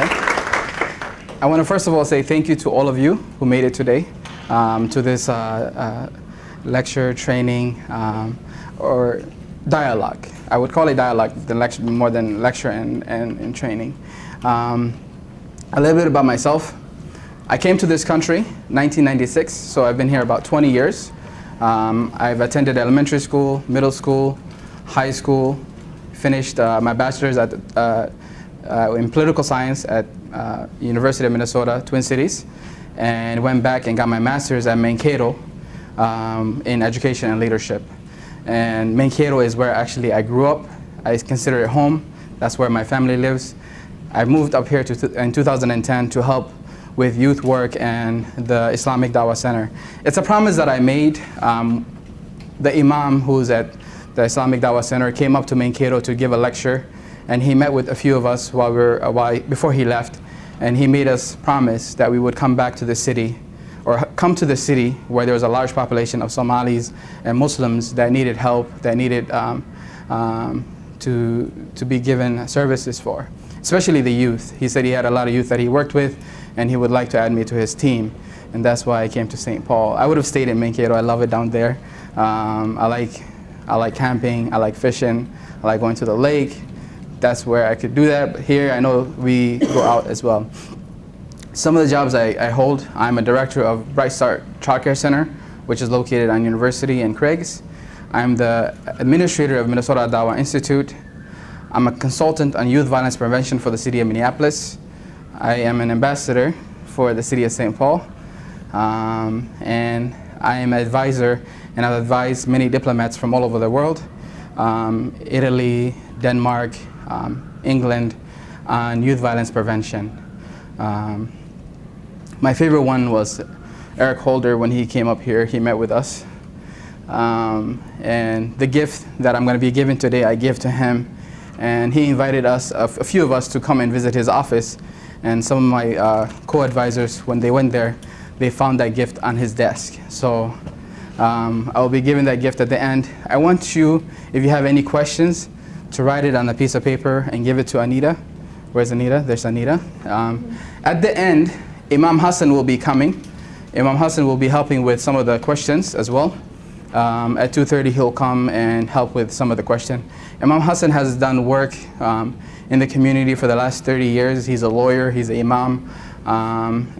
I want to first of all say thank you to all of you who made it today to this lecture, training, or dialogue. I would call it dialogue more than lecture and training. A little bit about myself. I came to this country 1996, so I've been here about 20 years. I've attended elementary school, middle school, high school, finished my bachelor's in political science at University of Minnesota, Twin Cities, and went back and got my master's at Mankato in education and leadership. And Mankato is where actually I grew up. I consider it home. That's where my family lives. I moved up here in 2010 to help with youth work and the Islamic Dawah Center. It's a promise that I made. The imam who's at the Islamic Dawah Center came up to Mankato to give a lecture, and he met with a few of us before he left, and he made us promise that we would come back to the city, or come to the city where there was a large population of Somalis and Muslims that needed help, that needed to be given services for, especially the youth. He said he had a lot of youth that he worked with, and he would like to add me to his team, and that's why I came to St. Paul. I would have stayed in Mankato. I love it down there. I like camping, I like fishing, I like going to the lake. That's where I could do that, but here I know we go out as well. Some of the jobs I hold, I'm a director of Bright Start Child Care Center, which is located on University and Craigs. I'm the administrator of Minnesota Dawah Institute. I'm a consultant on youth violence prevention for the city of Minneapolis. I am an ambassador for the city of St. Paul. And I am an advisor, and I've advised many diplomats from all over the world, Italy, Denmark, England, on youth violence prevention. My favorite one was Eric Holder. When he came up here, he met with us. And the gift that I'm going to be giving today, I give to him. And he invited us, a few of us, to come and visit his office. And some of my co-advisors, when they went there, they found that gift on his desk. So I will be giving that gift at the end. I want you, if you have any questions, to write it on a piece of paper and give it to Anita. Where's Anita? There's Anita. At the end, Imam Hassan will be coming. Imam Hassan will be helping with some of the questions as well. At 2:30, he'll come and help with some of the question. Imam Hassan has done work in the community for the last 30 years. He's a lawyer, he's an imam,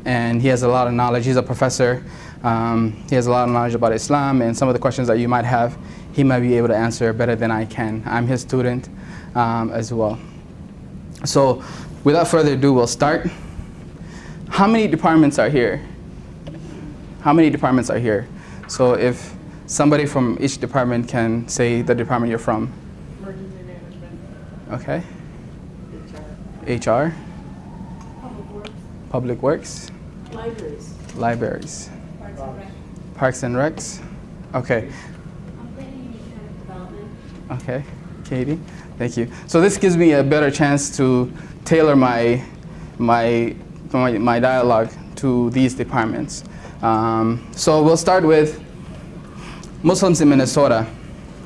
and he has a lot of knowledge. He's a professor. He has a lot of knowledge about Islam, and some of the questions that you might have, he might be able to answer better than I can. I'm his student as well. So without further ado, we'll start. How many departments are here? How many departments are here? So if somebody from each department can say the department you're from. Emergency management. Okay. HR. HR. Public Works. Libraries. Libraries. Parks and Rec. Parks and Recs. Okay. Planning and economic development. Okay. Katie, thank you. So this gives me a better chance to tailor my dialogue to these departments. So we'll start with Muslims in Minnesota.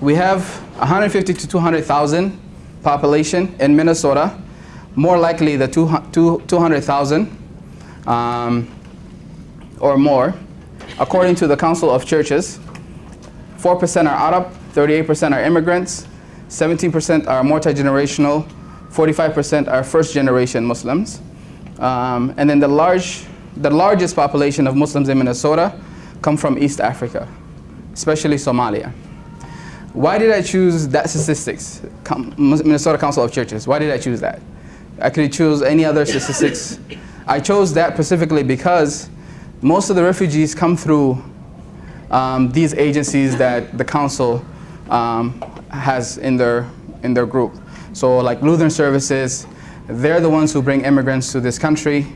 We have 150 to 200,000 population in Minnesota, more likely the 200,000 or more. According to the Council of Churches, 4% are Arab, 38% are immigrants, 17% are multi-generational, 45% are first-generation Muslims. And then the largest population of Muslims in Minnesota come from East Africa, especially Somalia. Why did I choose that statistics? Minnesota Council of Churches. Why did I choose that? I could choose any other statistics. I chose that specifically because most of the refugees come through these agencies that the council has in their group. So like Lutheran Services, they're the ones who bring immigrants to this country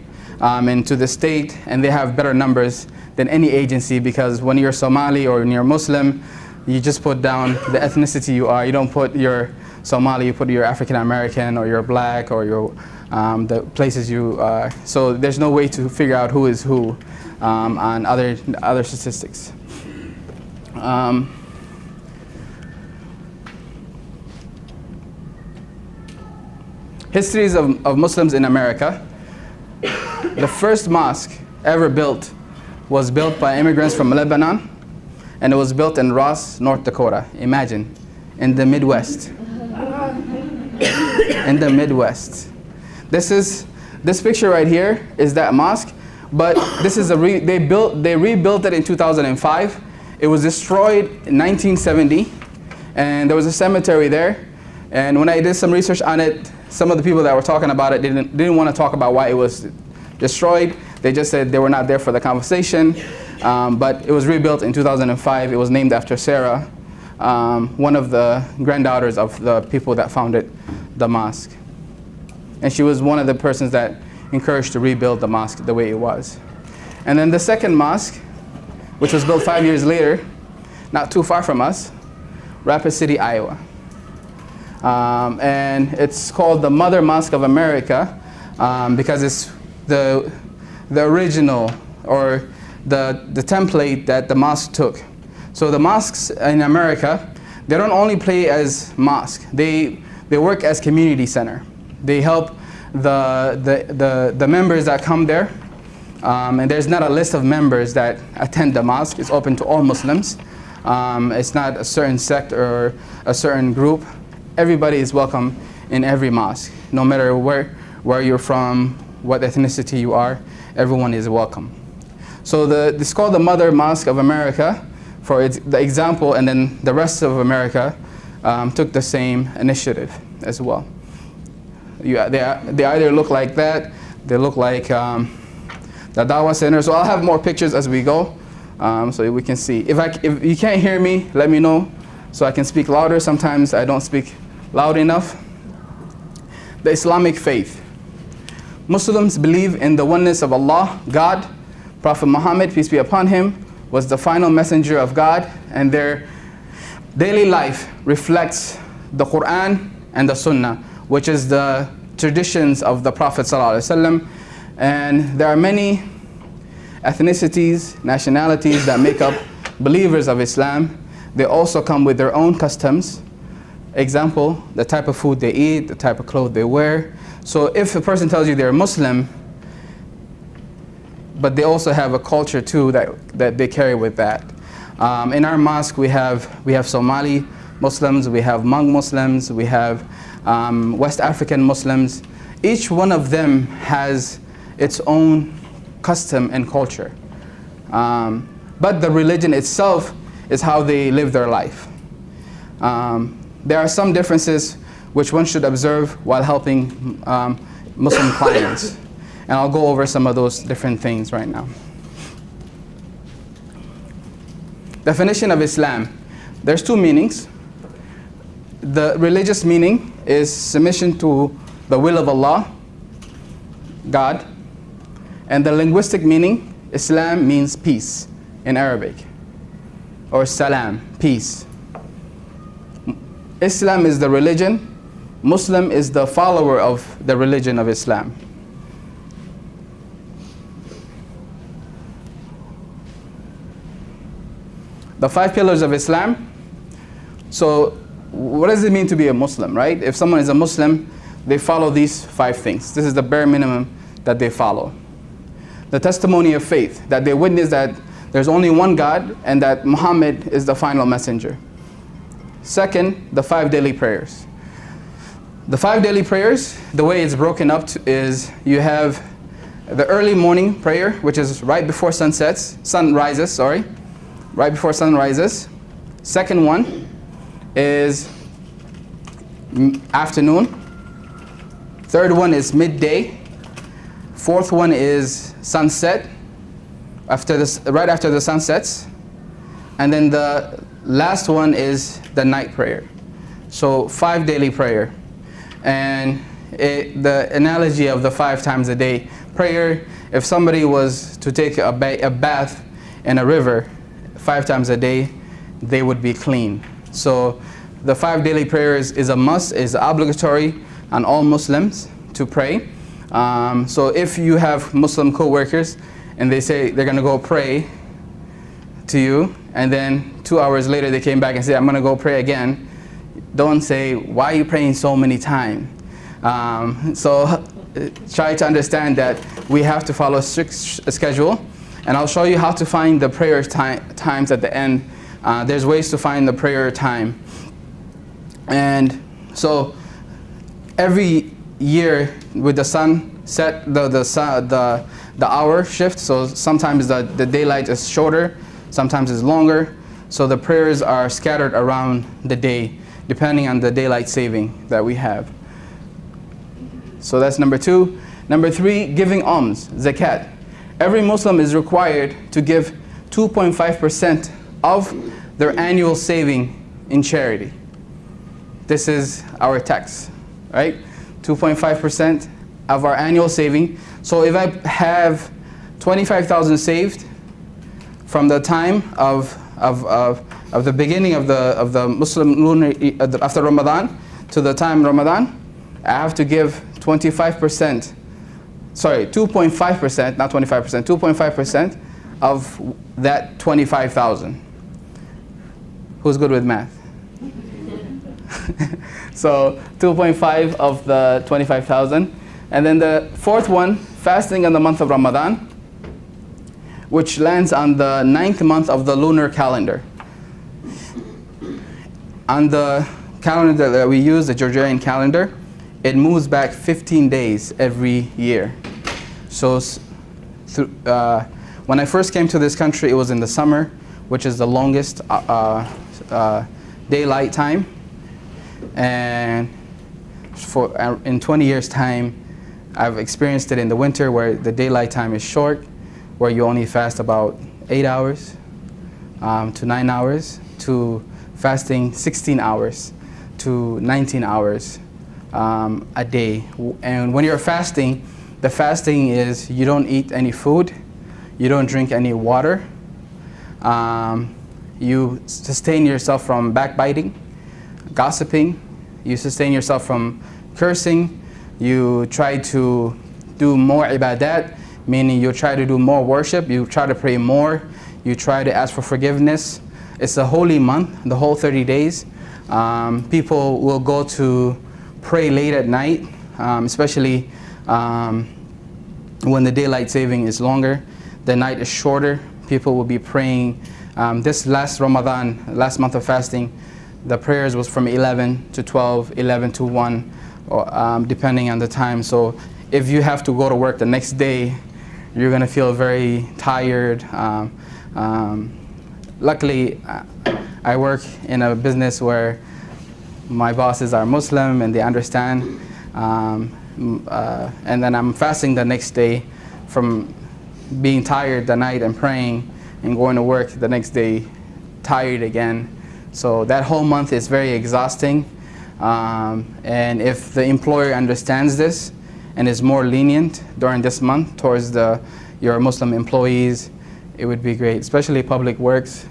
and to the state, and they have better numbers than any agency, because when you're Somali or when you're Muslim, you just put down the ethnicity you are. You don't put your Somali, you put your African American or your black or your the places you are. So there's no way to figure out who is who on other statistics. Histories of Muslims in America. The first mosque ever built was built by immigrants from Lebanon, and it was built in Ross, North Dakota. Imagine, in the Midwest. In the Midwest. This picture right here is that mosque, but this is they rebuilt it in 2005. It was destroyed in 1970, and there was a cemetery there. And when I did some research on it, some of the people that were talking about it didn't want to talk about why it was destroyed. They just said they were not there for the conversation. But it was rebuilt in 2005. It was named after Sarah, one of the granddaughters of the people that founded the mosque. And she was one of the persons that encouraged to rebuild the mosque the way it was. And then the second mosque, which was built 5 years later, not too far from us, Rapid City, Iowa. And it's called the Mother Mosque of America because it's the original, or the template that the mosque took. So the mosques in America, they don't only play as mosque, they work as community center. They help the members that come there. And there's not a list of members that attend the mosque. It's open to all Muslims. It's not a certain sect or a certain group. Everybody is welcome in every mosque. No matter where you're from, what ethnicity you are, everyone is welcome. So it's called the Mother Mosque of America for the example, and then the rest of America took the same initiative as well. They either look like that, they look like the Dawah Center. So I'll have more pictures as we go, so we can see. If you can't hear me, let me know so I can speak louder. Sometimes I don't speak loud enough. The Islamic faith. Muslims believe in the oneness of Allah, God. Prophet Muhammad, peace be upon him, was the final messenger of God, and their daily life reflects the Quran and the Sunnah, which is the traditions of the Prophet ﷺ. And there are many ethnicities, nationalities that make up believers of Islam. They also come with their own customs. Example, the type of food they eat, the type of clothes they wear. So if a person tells you they're Muslim, but they also have a culture too that they carry with that. In our mosque we have Somali Muslims, we have Hmong Muslims, we have West African Muslims. Each one of them has its own custom and culture. But the religion itself is how they live their life. There are some differences which one should observe while helping Muslim clients. And I'll go over some of those different things right now. Definition of Islam. There's two meanings. The religious meaning is submission to the will of Allah, God. And the linguistic meaning, Islam means peace in Arabic, or salam, peace. Islam is the religion. Muslim is the follower of the religion of Islam. The 5 pillars of Islam. So what does it mean to be a Muslim, right? If someone is a Muslim, they follow these 5 things. This is the bare minimum that they follow. The testimony of faith, that they witness that there's only one God and that Muhammad is the final messenger. Second, the 5 daily prayers. The 5 daily prayers, the way it's broken up is you have the early morning prayer, which is right before sun rises. Right before sun rises. Second one is afternoon. Third one is midday. Fourth one is sunset, right after the sun sets. And then the last one is the night prayer. So 5 daily prayer. And the analogy of the 5 times a day prayer, if somebody was to take a bath in a river 5 times a day, they would be clean. So the 5 daily prayers is a must, is obligatory on all Muslims to pray. So if you have Muslim co-workers and they say they're going to go pray to you, and then 2 hours later they came back and say, I'm going to go pray again, don't say, why are you praying so many times? So try to understand that we have to follow a strict schedule. And I'll show you how to find the prayer times at the end. There's ways to find the prayer time. And so every year with the sun set, the hour shift, so sometimes the daylight is shorter, sometimes it's longer. So the prayers are scattered around the day, depending on the daylight saving that we have. So that's number 2. Number 3, giving alms, zakat. Every Muslim is required to give 2.5% of their annual saving in charity. This is our tax, right? 2.5% of our annual saving. So if I have 25,000 saved from the time of the beginning of the Muslim lunar after Ramadan to the time Ramadan, I have to give 25%. Sorry, 2.5%, not 25%, 2.5% of that 25,000. Who's good with math? So 2.5 of the 25,000. And then the 4th one, fasting in the month of Ramadan, which lands on the 9th month of the lunar calendar. On the calendar that we use, the Gregorian calendar, it moves back 15 days every year. So when I first came to this country, it was in the summer, which is the longest daylight time. And in 20 years' time, I've experienced it in the winter where the daylight time is short, where you only fast about 8 hours to 9 hours, to fasting 16 hours to 19 hours a day. And when you're fasting, the fasting is you don't eat any food, you don't drink any water, you sustain yourself from backbiting, gossiping, you sustain yourself from cursing, you try to do more ibadat, meaning you try to do more worship, you try to pray more, you try to ask for forgiveness. It's a holy month, the whole 30 days. People will go to pray late at night, especially when the daylight saving is longer, the night is shorter. People will be praying. This last Ramadan, last month of fasting, the prayers was from 11 to 12, 11 to 1, or, depending on the time. So if you have to go to work the next day, you're going to feel very tired. Luckily, I work in a business where my bosses are Muslim and they understand. And then I'm fasting the next day from being tired the night and praying and going to work the next day tired again. So that whole month is very exhausting. And if the employer understands this and is more lenient during this month towards your Muslim employees, it would be great, especially public works.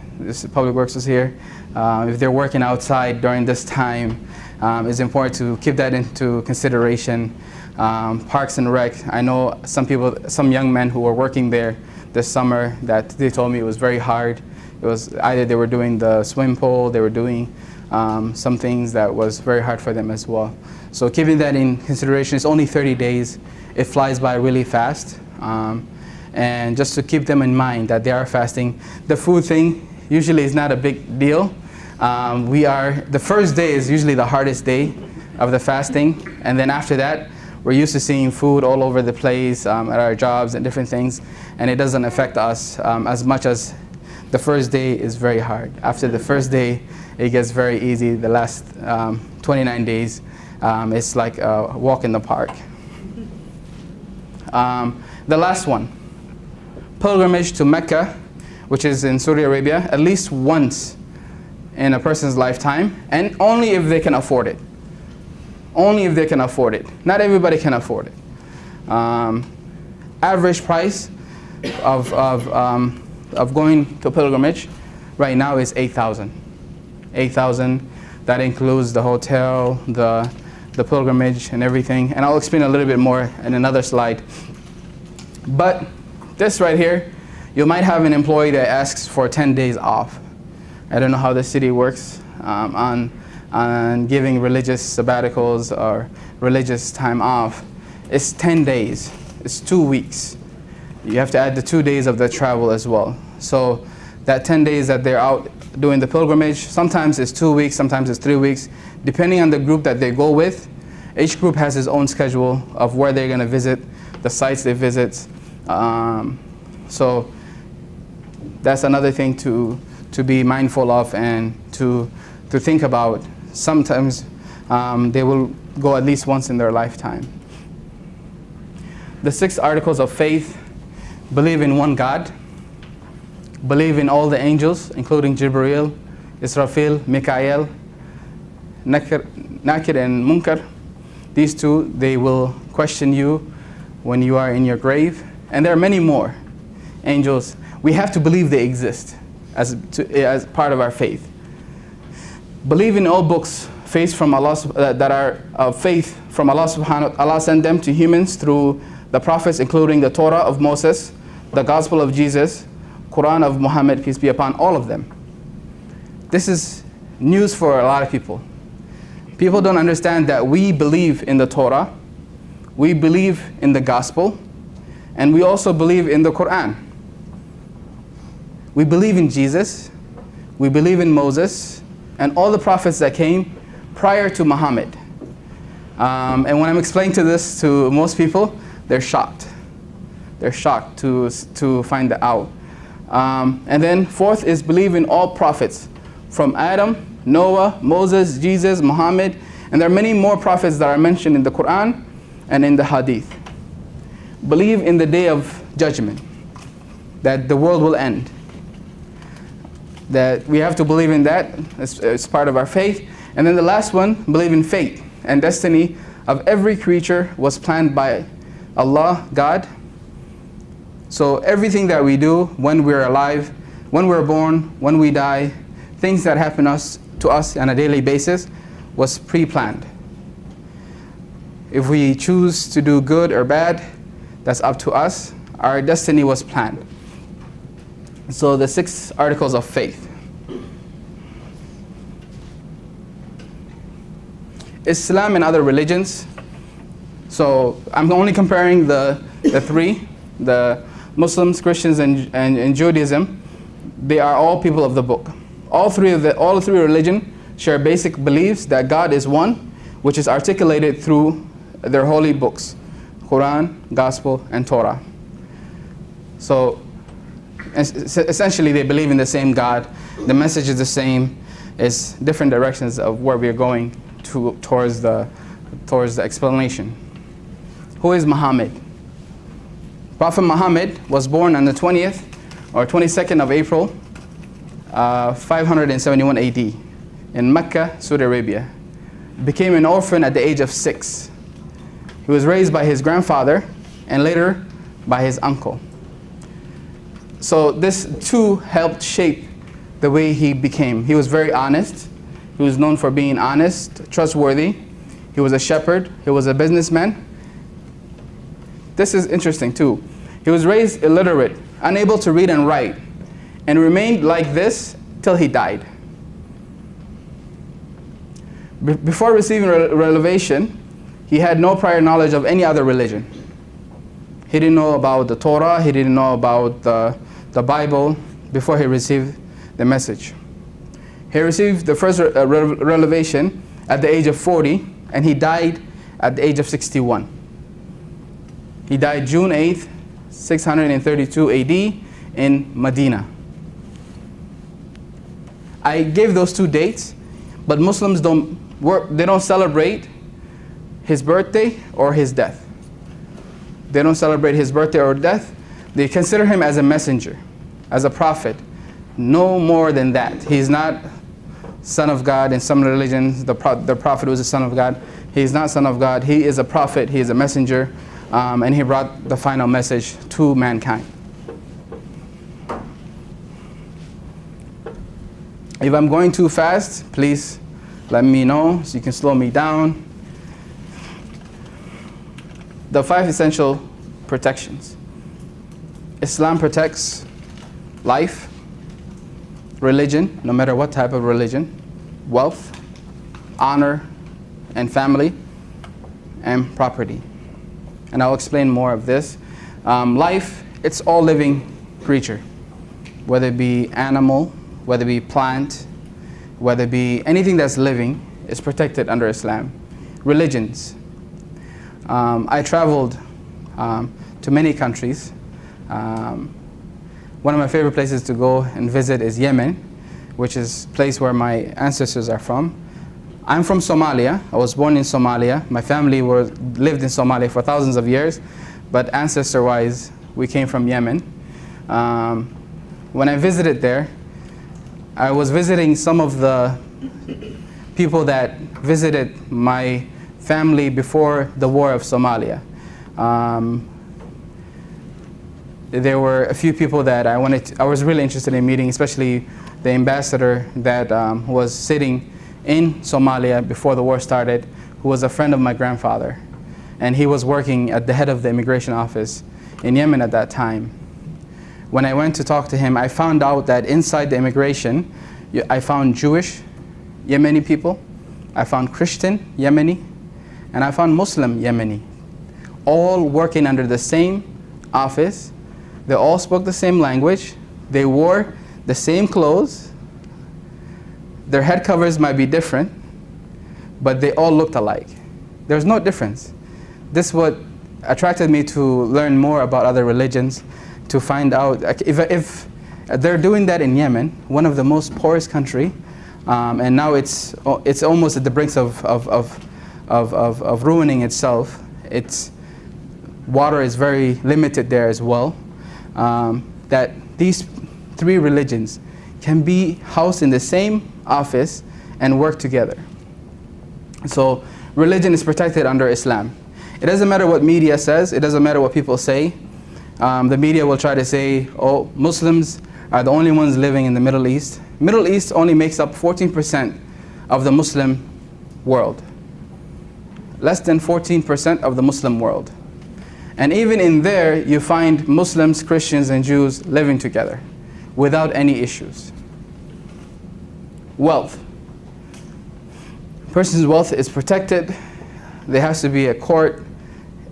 Public works is here. If they're working outside during this time, it's important to keep that into consideration. Parks and Rec, I know some young men who were working there this summer that they told me it was very hard. It was either they were doing the swim pool, they were doing some things that was very hard for them as well. So keeping that in consideration, it's only 30 days. It flies by really fast. And just to keep them in mind that they are fasting. The food thing usually is not a big deal. The first day is usually the hardest day of the fasting. And then after that, we're used to seeing food all over the place at our jobs and different things. And it doesn't affect us as much as the first day is very hard. After the first day, it gets very easy. The last 29 days, it's like a walk in the park. The last one, pilgrimage to Mecca, which is in Saudi Arabia, at least once in a person's lifetime, and only if they can afford it. Only if they can afford it. Not everybody can afford it. Average price of going to pilgrimage right now is 8,000. 8,000. That includes the hotel, the pilgrimage, and everything. And I'll explain a little bit more in another slide. But this right here, you might have an employee that asks for 10 days off. I don't know how the city works on giving religious sabbaticals or religious time off. It's 10 days. It's 2 weeks. You have to add the 2 days of the travel as well. So that 10 days that they're out doing the pilgrimage, sometimes it's 2 weeks, sometimes it's 3 weeks, depending on the group that they go with. Each group has its own schedule of where they're going to visit, the sites they visit. So that's another thing to be mindful of and to think about. Sometimes they will go at least once in their lifetime. The 6 articles of faith: believe in one God, believe in all the angels, including Jibreel, Israfil, Mikael, Nakir and Munkar. These 2, they will question you when you are in your grave. And there are many more angels. We have to believe they exist as part of our faith. Believe in all books, faith from Allah, that are faith from Allah subhanahu wa ta'ala. Allah sent them to humans through the prophets, including the Torah of Moses, the Gospel of Jesus, Quran of Muhammad, peace be upon all of them. This is news for a lot of people. People don't understand that we believe in the Torah, we believe in the Gospel, and we also believe in the Quran. We believe in Jesus, we believe in Moses, and all the prophets that came prior to Muhammad. And when I'm explaining this to most people, they're shocked. They're shocked to find that out. And then 4th is believe in all prophets, from Adam, Noah, Moses, Jesus, Muhammad, and there are many more prophets that are mentioned in the Quran and in the Hadith. Believe in the day of judgment, that the world will end. That we have to believe in that, it's part of our faith. And then the last one, believe in fate and destiny of every creature was planned by Allah, God. So everything that we do when we're alive, when we're born, when we die, things that happen to us on a daily basis was pre-planned. If we choose to do good or bad, that's up to us. Our destiny was planned. So the 6 articles of faith. Islam and other religions. So I'm only comparing the 3, the Muslims, Christians, and Judaism. They are all people of the book. All three religions share basic beliefs that God is one, which is articulated through their holy books, Quran, Gospel, and Torah. So essentially they believe in the same God. The message is the same. It's different directions of where we are going towards the explanation. Who is Muhammad? Prophet Muhammad was born on the 20th or 22nd of April, 571 AD in Mecca, Saudi Arabia. Became an orphan at the age of 6. He was raised by his grandfather and later by his uncle. So this too helped shape the way he became. He was very honest. He was known for being honest, trustworthy. He was a shepherd. He was a businessman. This is interesting too. He was raised illiterate, unable to read and write, and remained like this till he died. Before receiving revelation, he had no prior knowledge of any other religion. He didn't know about the Torah. He didn't know about the Bible before he received the message. He received the first revelation at the age of 40, and he died at the age of 61. He died June 8th, 632 AD in Medina. I gave those 2 dates, but Muslims don't celebrate his birthday or his death. They don't celebrate his birthday or death. They consider him as a messenger, as a prophet. No more than that. He's not son of God. In some religions, the prophet was a son of God. He's not son of God. He is a prophet. He is a messenger. And he brought the final message to mankind. If I'm going too fast, please let me know so you can slow me down. The 5 essential protections. Islam protects life, religion, no matter what type of religion, wealth, honor, and family, and property. and I'll explain more of this. Life, it's all living creature, whether it be animal, whether it be plant, whether it be anything that's living, is protected under Islam. Religions. I traveled to many countries. One of my favorite places to go and visit is Yemen, which is a place where my ancestors are from. I'm from Somalia. I was born in Somalia. My family lived in Somalia for thousands of years, but ancestor-wise, we came from Yemen. When I visited there, I was visiting some of the people that visited my family before the war of Somalia. There were a few people that I was really interested in meeting, especially the ambassador that was sitting in Somalia before the war started, who was a friend of my grandfather. And he was working at the head of the immigration office in Yemen at that time. When I went to talk to him, I found out that inside the immigration, I found Jewish Yemeni people, I found Christian Yemeni, and I found Muslim Yemeni, all working under the same office. They all spoke the same language. They wore the same clothes. Their head covers might be different, but they all looked alike. There's no difference. This is what attracted me to learn more about other religions, to find out if they're doing that in Yemen, one of the most poorest country, and now it's almost at the brinks of ruining itself. Its water is very limited there as well. That these three religions can be housed in the same office and work together. So religion is protected under Islam. It doesn't matter what media says. It doesn't matter what people say. The media will try to say, oh, Muslims are the only ones living in the Middle East. Middle East only makes up 14% of the Muslim world. Less than 14% of the Muslim world. And even in there, you find Muslims, Christians, and Jews living together without any issues. Wealth. Person's wealth is protected. There has to be a court.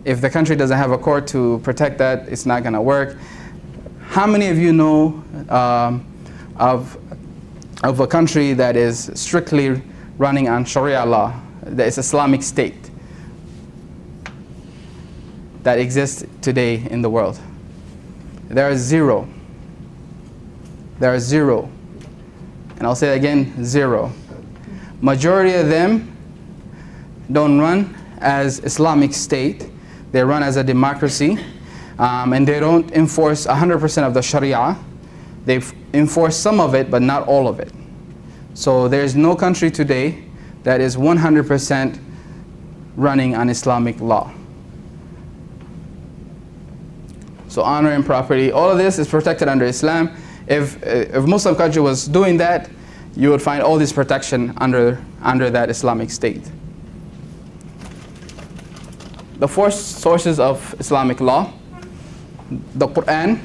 If the country doesn't have a court to protect that, it's not going to work. How many of you know of a country that is strictly running on Sharia law, that is Islamic State, that exists today in the world? There are zero. There are zero. And I'll say it again, zero. Majority of them don't run as Islamic State. They run as a democracy, and they don't enforce 100% of the Sharia. They enforce some of it, but not all of it. So there's no country today that is 100% running on Islamic law. So honor and property, all of this is protected under Islam. If Muslim country was doing that, you would find all this protection under that Islamic State. The four sources of Islamic law: the Quran,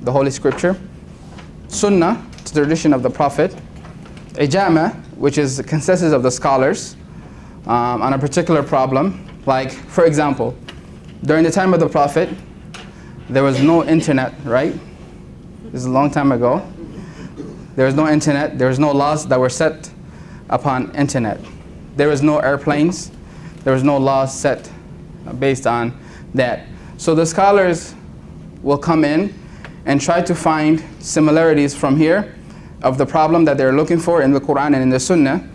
the Holy Scripture; Sunnah, the tradition of the Prophet; Ijama, which is the consensus of the scholars on a particular problem. Like, for example, during the time of the Prophet, there was no internet, right? This is a long time ago. There was no internet. There was no laws that were set upon internet. There was no airplanes. There was no laws set based on that. So the scholars will come in and try to find similarities from here of the problem that they're looking for in the Quran and in the Sunnah.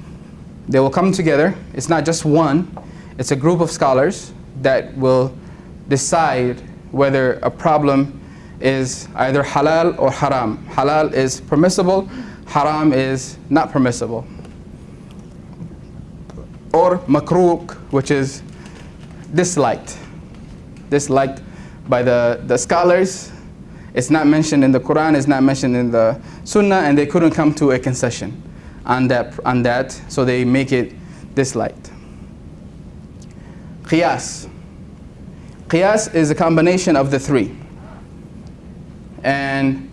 They will come together. It's not just one. It's a group of scholars that will decide whether a problem is either halal or haram. Halal is permissible, haram is not permissible. Or makruh, which is disliked. Disliked by the scholars. It's not mentioned in the Quran, it's not mentioned in the Sunnah, and they couldn't come to a concession on that, so they make it disliked. Qiyas. Qiyas is a combination of the three, and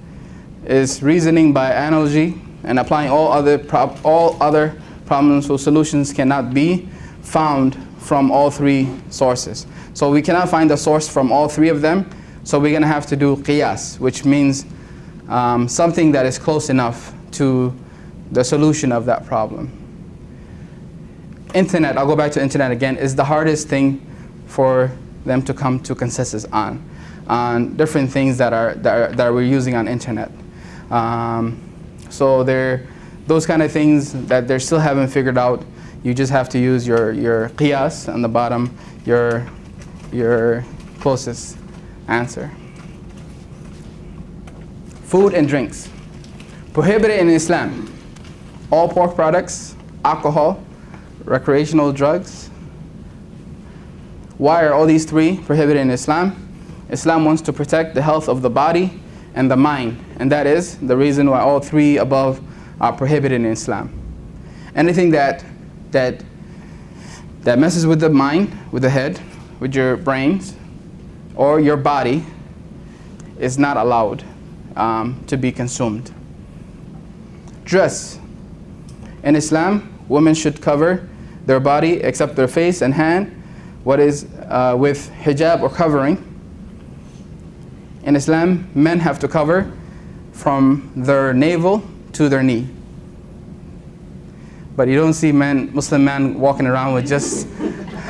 is reasoning by analogy and applying all other problems or solutions cannot be found from all three sources. So we cannot find a source from all three of them, so we're going to have to do qiyas, which means something that is close enough to the solution of that problem. Internet, I'll go back to internet again, is the hardest thing for them to come to consensus on different things that we're using on internet. So those kind of things that they still haven't figured out. You just have to use your qiyas on the bottom, your closest answer. Food and drinks. Prohibited in Islam. All pork products, alcohol, recreational drugs. Why are all these three prohibited in Islam? Islam wants to protect the health of the body and the mind, and that is the reason why all three above are prohibited in Islam. Anything that messes with the mind, with the head, with your brains, or your body is not allowed to be consumed. Dress. In Islam, women should cover their body except their face and hand, what is with hijab or covering. In Islam, men have to cover from their navel to their knee. But you don't see Muslim men walking around with just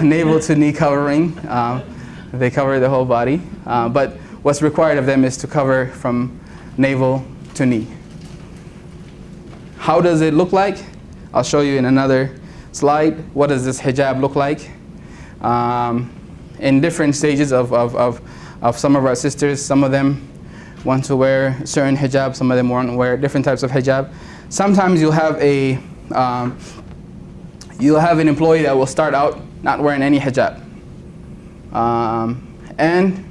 navel to knee covering. They cover the whole body. But what's required of them is to cover from navel to knee. How does it look like? I'll show you in another slide. What does this hijab look like? In different stages of some of our sisters, some of them want to wear certain hijab, some of them want to wear different types of hijab. Sometimes you'll have an employee that will start out not wearing any hijab. And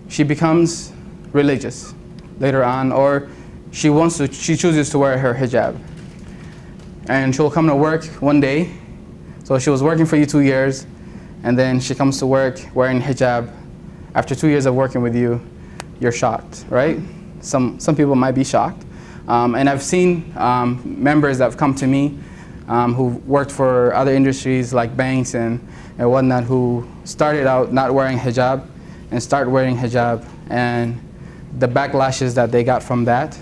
she becomes religious later on, or she chooses to wear her hijab. And she'll come to work one day. So she was working for you 2 years, and then she comes to work wearing hijab. After 2 years of working with you, you're shocked, right? Some people might be shocked. And I've seen members that have come to me who worked for other industries like banks and whatnot, who started out not wearing hijab and start wearing hijab, and the backlashes that they got from that.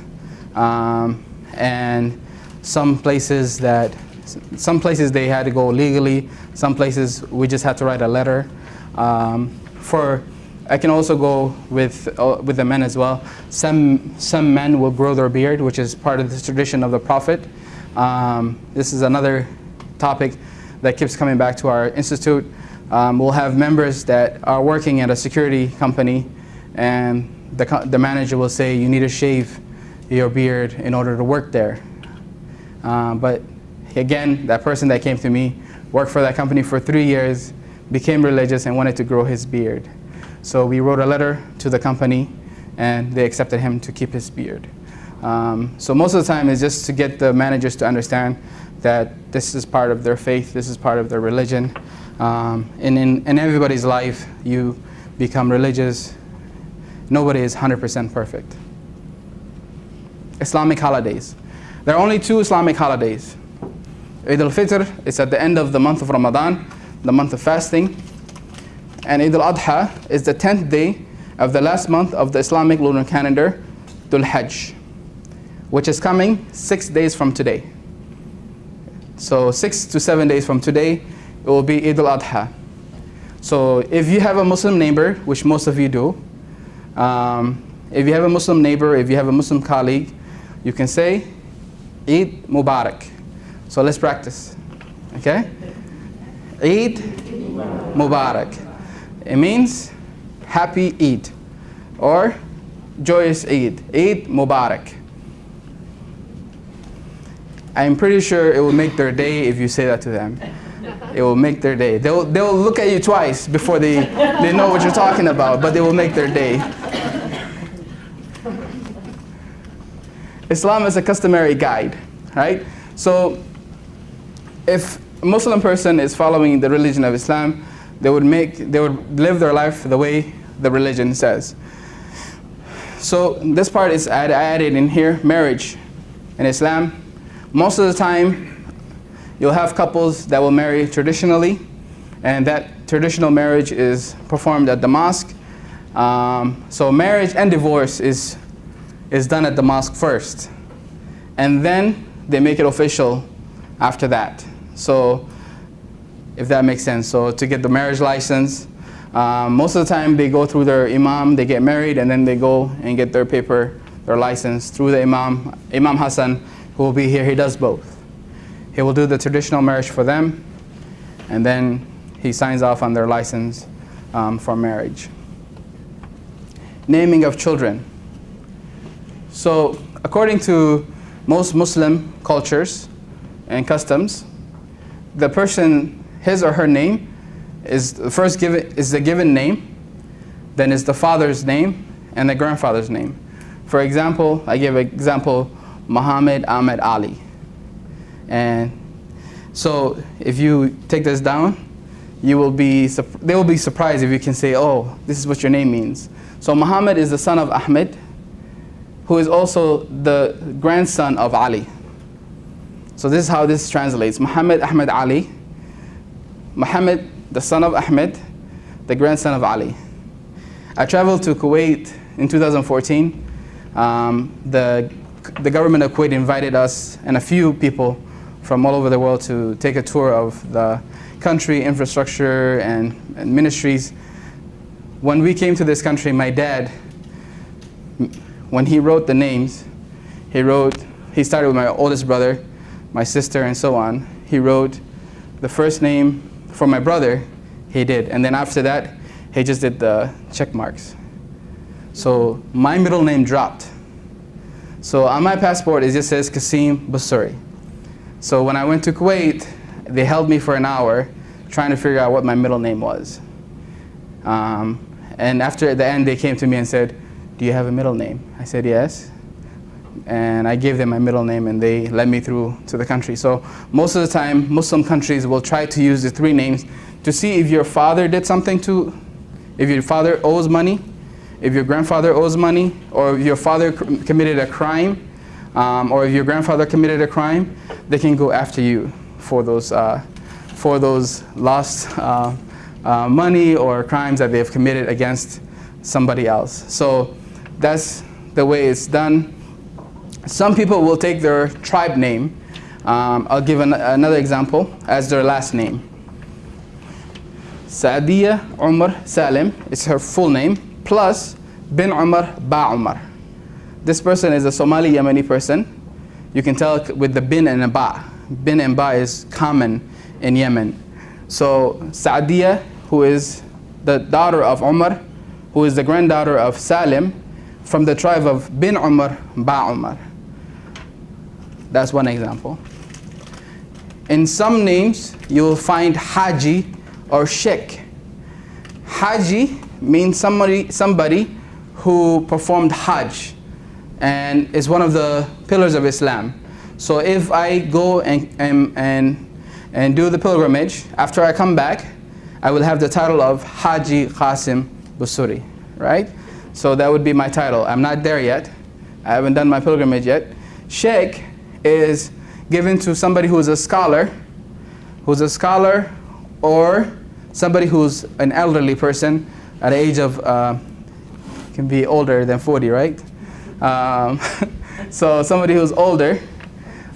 And some places they had to go legally, some places we just had to write a letter. I can also go with the men as well. Some men will grow their beard, which is part of the tradition of the Prophet. This is another topic that keeps coming back to our institute. We'll have members that are working at a security company, and the manager will say, you need to shave your beard in order to work there. But again, that person that came to me worked for that company for 3 years, became religious, and wanted to grow his beard. So we wrote a letter to the company, and they accepted him to keep his beard. So most of the time it's just to get the managers to understand that this is part of their faith, this is part of their religion. In everybody's life, you become religious. Nobody is 100% perfect. Islamic holidays. There are only 2 Islamic holidays. Eid al-Fitr is at the end of the month of Ramadan, the month of fasting. And Eid al-Adha is the 10th day of the last month of the Islamic lunar calendar, Dhul Hajj, which is coming 6 days from today. So 6 to 7 days from today, it will be Eid al-Adha. So if you have a Muslim neighbor, which most of you do, if you have a Muslim neighbor, if you have a Muslim colleague, you can say, Eid Mubarak. So let's practice, okay? Eid Mubarak. It means happy Eid or joyous Eid. Eid Mubarak. I'm pretty sure it will make their day if you say that to them. It will make their day. They'll look at you twice before they know what you're talking about, but they will make their day. Islam is a customary guide, right? So if a Muslim person is following the religion of Islam, they would live their life the way the religion says. So this part is added in here, marriage in Islam. Most of the time, you'll have couples that will marry traditionally, And that traditional marriage is performed at the mosque. So marriage and divorce is done at the mosque first. And then they make it official after that. So if that makes sense. So to get the marriage license, most of the time they go through their imam, they get married, and then they go and get their paper, their license through the imam. Imam Hassan, who will be here, he does both. He will do the traditional marriage for them, and then he signs off on their license for marriage. Naming of children. So according to most Muslim cultures and customs, the person, his or her name is the first is the given name, then is the father's name and the grandfather's name. For example, I give an example, Muhammad Ahmed Ali. And so if you take this down, they will be surprised if you can say, oh, this is what your name means. So Muhammad is the son of Ahmed, who is also the grandson of Ali. So this is how this translates. Muhammad Ahmed Ali. Muhammad, the son of Ahmed, the grandson of Ali. I traveled to Kuwait in 2014. The government of Kuwait invited us and a few people from all over the world to take a tour of the country, infrastructure, and ministries. When we came to this country, my dad, when he wrote the names, he started with my oldest brother, my sister, and so on. He wrote the first name for my brother, he did. And then after that, he just did the check marks. So my middle name dropped. So on my passport, it just says Kassim Busuri. So when I went to Kuwait, they held me for an hour trying to figure out what my middle name was. And after the end, they came to me and said, do you have a middle name? I said, yes. And I gave them my middle name, and they led me through to the country. So most of the time, Muslim countries will try to use the three names to see if your father did something if your father owes money, if your grandfather owes money, or if your father committed a crime, or if your grandfather committed a crime, they can go after you for those lost money or crimes that they have committed against somebody else. So that's the way it's done. Some people will take their tribe name. I'll give another example as their last name. Saadiya Umar Salim is her full name, plus bin Umar Ba Umar. This person is a Somali Yemeni person. You can tell with the bin and a ba. Bin and ba is common in Yemen. So Saadiya, who is the daughter of Umar, who is the granddaughter of Salim, from the tribe of bin Umar Ba Umar. That's one example. In some names, you will find Haji or Sheikh. Haji means somebody who performed Hajj and is one of the pillars of Islam. So if I go and do the pilgrimage, after I come back, I will have the title of Haji Kassim Busuri, right? So that would be my title. I'm not there yet. I haven't done my pilgrimage yet. Sheikh is given to somebody who's a scholar or somebody who's an elderly person at the age of, can be older than 40, right? So somebody who's older.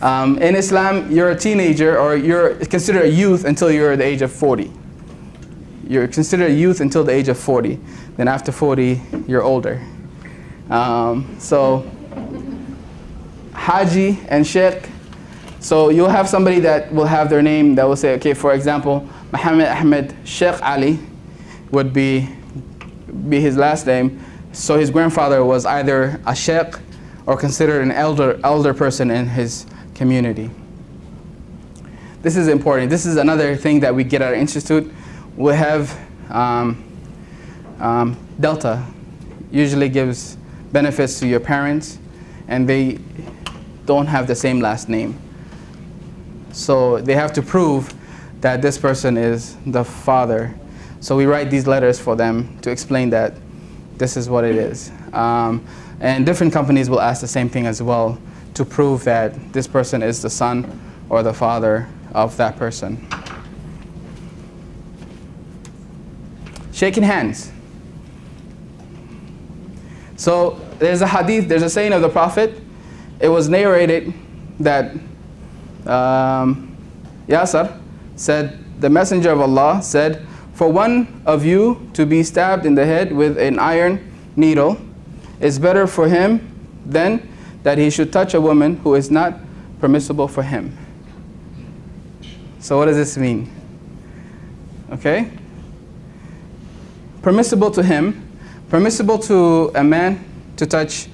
In Islam, you're a teenager or you're considered a youth until you're the age of 40. You're considered a youth until the age of 40. Then after 40, you're older. So Haji and Sheikh. So you'll have somebody that will have their name that will say, okay, for example, Muhammad Ahmed Sheikh Ali would be his last name. So his grandfather was either a sheikh or considered an elder person in his community. This is important. This is another thing that we get at our institute. We have Delta usually gives benefits to your parents, and they don't have the same last name. So they have to prove that this person is the father. So we write these letters for them to explain that this is what it is. And different companies will ask the same thing as well to prove that this person is the son or the father of that person. shaking hands. So there's a hadith, there's a saying of the Prophet. It was narrated that Yasar said, the Messenger of Allah said, for one of you to be stabbed in the head with an iron needle is better for him than that he should touch a woman who is not permissible for him. So what does this mean? Okay? Permissible to him, permissible to a man to touch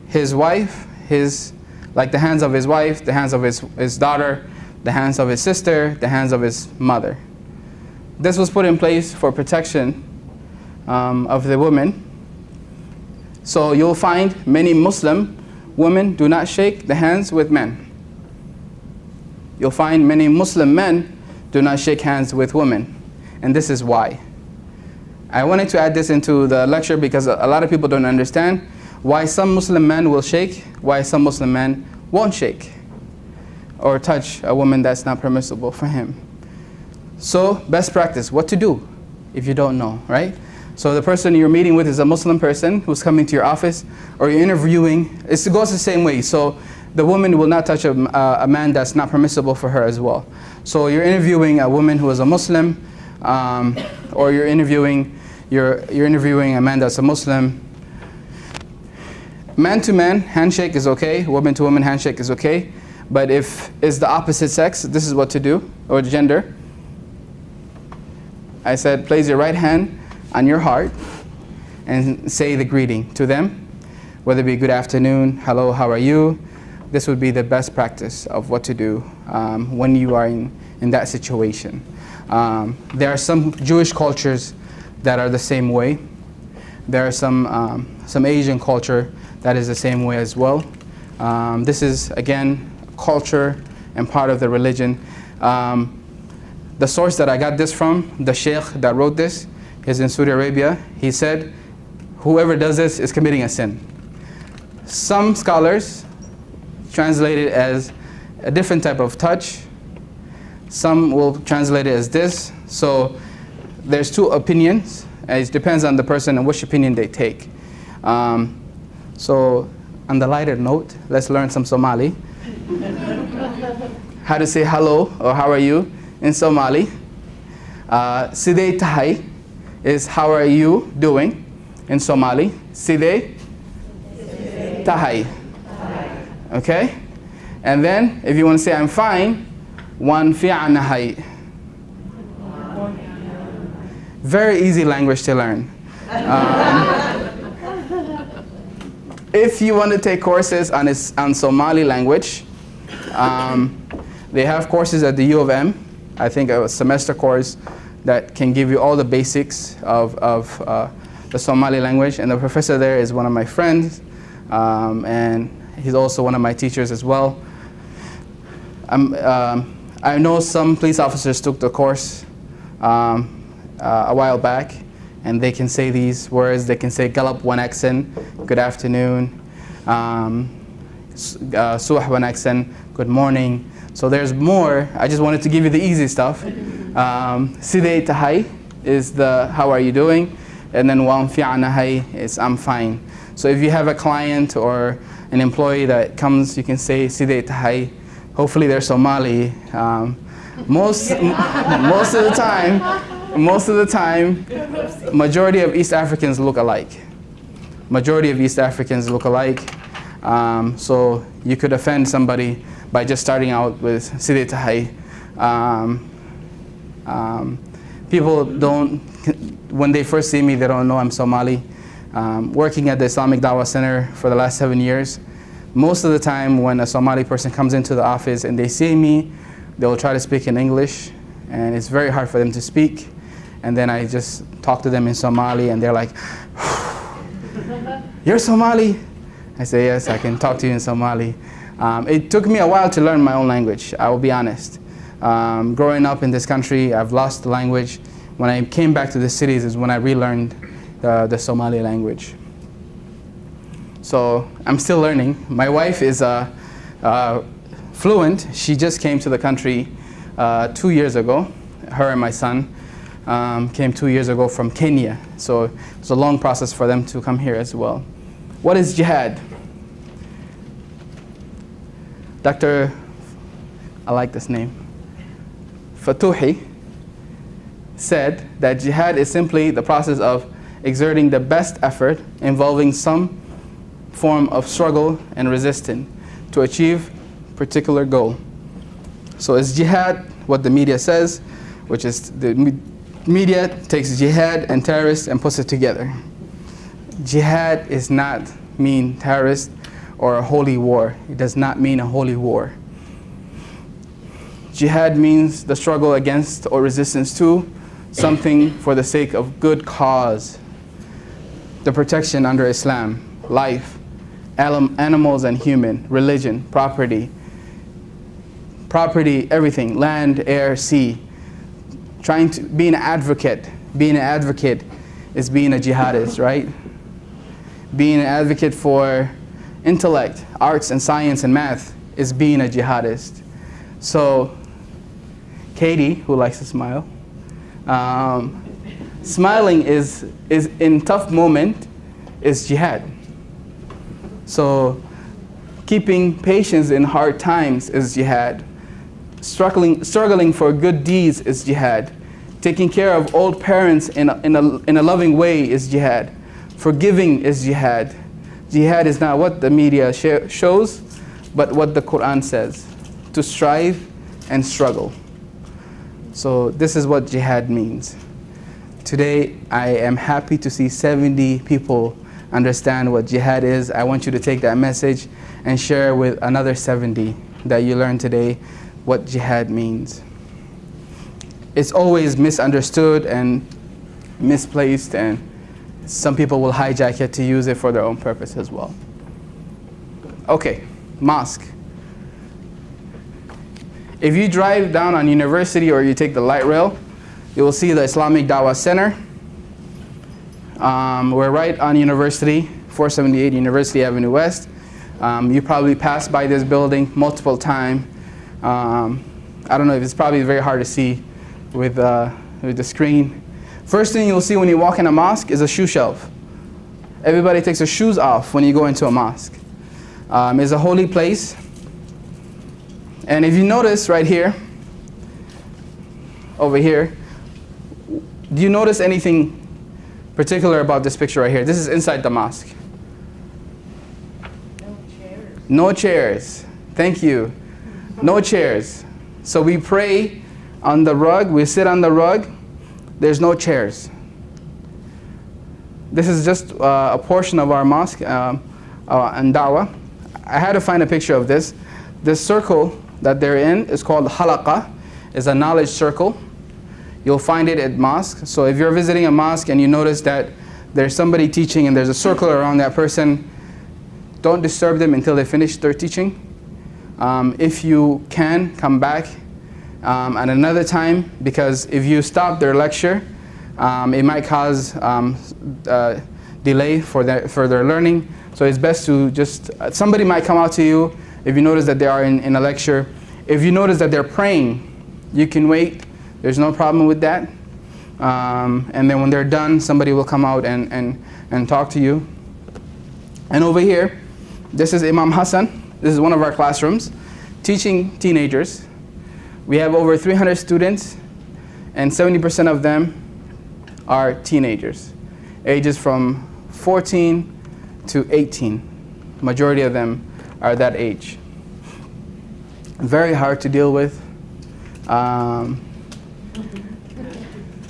his wife, like the hands of his wife, the hands of his daughter, the hands of his sister, the hands of his mother. This was put in place for protection of the woman. So you'll find many Muslim women do not shake the hands with men. You'll find many Muslim men do not shake hands with women. And this is why. I wanted to add this into the lecture because a lot of people don't understand why some Muslim men will shake, why some Muslim men won't shake or touch a woman that's not permissible for him. So, best practice, what to do if you don't know, right? So the person you're meeting with is a Muslim person who's coming to your office, or you're interviewing. It goes the same way. So the woman will not touch a man that's not permissible for her as well. So you're interviewing a woman who is a Muslim, or you're interviewing a man that's a Muslim. Man-to-man handshake is okay. Woman-to-woman handshake is okay. But if it's the opposite sex, this is what to do, or gender. I said, place your right hand on your heart and say the greeting to them, whether it be good afternoon, hello, how are you? This would be the best practice of what to do when you are in that situation. There are some Jewish cultures that are the same way. There are some Asian culture that is the same way as well. This is, again, culture and part of the religion. The source that I got this from, the sheikh that wrote this, is in Saudi Arabia. He said, whoever does this is committing a sin. Some scholars translate it as a different type of touch. Some will translate it as this. So there's two opinions. It depends on the person and which opinion they take. So on the lighter note, let's learn some Somali. How to say hello or how are you in Somali. Sidee tahay is how are you doing in Somali. Sidee tahay. Okay? And then if you want to say I'm fine, wan fi'anahay. Very easy language to learn. If you want to take courses on Somali language, they have courses at the U of M. I think a semester course that can give you all the basics of the Somali language. And the professor there is one of my friends, and he's also one of my teachers as well. I know some police officers took the course a while back, and they can say these words. They can say galap wanaksan, good afternoon, suah wanaksan, good morning. So there's more. I just wanted to give you the easy stuff. Sidee tahay is the how are you doing, and then wan fi'anahay is I'm fine. So if you have a client or an employee that comes, you can say sidee tahay. Hopefully they're Somali. Most of the time, majority of East Africans look alike. Majority of East Africans look alike. So you could offend somebody by just starting out with Sidee Tahay. People don't, when they first see me, they don't know I'm Somali. Working at the Islamic Dawah Center for the last 7 years, most of the time when a Somali person comes into the office and they see me, they will try to speak in English, and it's very hard for them to speak. And then I just talk to them in Somali, and they're like, "You're Somali?" I say, "Yes, I can talk to you in Somali." It took me a while to learn my own language, I will be honest. Growing up in this country, I've lost the language. When I came back to the cities is when I relearned the Somali language. So I'm still learning. My wife is fluent. She just came to the country 2 years ago, her and my son. came 2 years ago from Kenya. So it's a long process for them to come here as well. What is jihad? Dr. I like this name, Fatuhi, said that jihad is simply the process of exerting the best effort involving some form of struggle and resistance to achieve a particular goal. So is jihad what the media says, which is the media takes jihad and terrorists and puts it together. Jihad is not mean terrorist or a holy war. It does not mean a holy war. Jihad means the struggle against or resistance to something for the sake of good cause. The protection under Islam, life, animals and human, religion, property, everything, land, air, sea. Trying to be an advocate. Being an advocate is being a jihadist, right? Being an advocate for intellect, arts and science and math is being a jihadist. So Katie, who likes to smile, smiling is in tough moment is jihad. So keeping patience in hard times is jihad. Struggling for good deeds is jihad. Taking care of old parents in a loving way is jihad. Forgiving is jihad. Jihad is not what the media shows, but what the Quran says. To strive and struggle. So this is what jihad means. Today I am happy to see 70 people understand what jihad is. I want you to take that message and share with another 70 that you learned today what jihad means. It's always misunderstood and misplaced, and some people will hijack it to use it for their own purpose as well. Okay, mosque. If you drive down on University or you take the light rail, you will see the Islamic Dawah Center. We're right on University, 478 University Avenue West. You probably passed by this building multiple times. I don't know if it's probably very hard to see with the screen. First thing you'll see when you walk in a mosque is a shoe shelf. Everybody takes their shoes off when you go into a mosque. It's a holy place. And if you notice right here, over here, do you notice anything particular about this picture right here? This is inside the mosque. No chairs. No chairs. Thank you. No chairs. So we pray on the rug, we sit on the rug, there's no chairs. This is just a portion of our mosque and dawah. I had to find a picture of this. This circle that they're in is called halaqah, is a knowledge circle. You'll find it at mosque. So if you're visiting a mosque and you notice that there's somebody teaching and there's a circle around that person, don't disturb them until they finish their teaching. If you can, come back at another time, because if you stop their lecture, it might cause delay for their learning. So it's best to just, somebody might come out to you if you notice that they are in a lecture. If you notice that they're praying, you can wait. There's no problem with that. And then when they're done, somebody will come out and talk to you. And over here, this is Imam Hassan. This is one of our classrooms, teaching teenagers. We have over 300 students, and 70% of them are teenagers, ages from 14 to 18. Majority of them are that age. Very hard to deal with.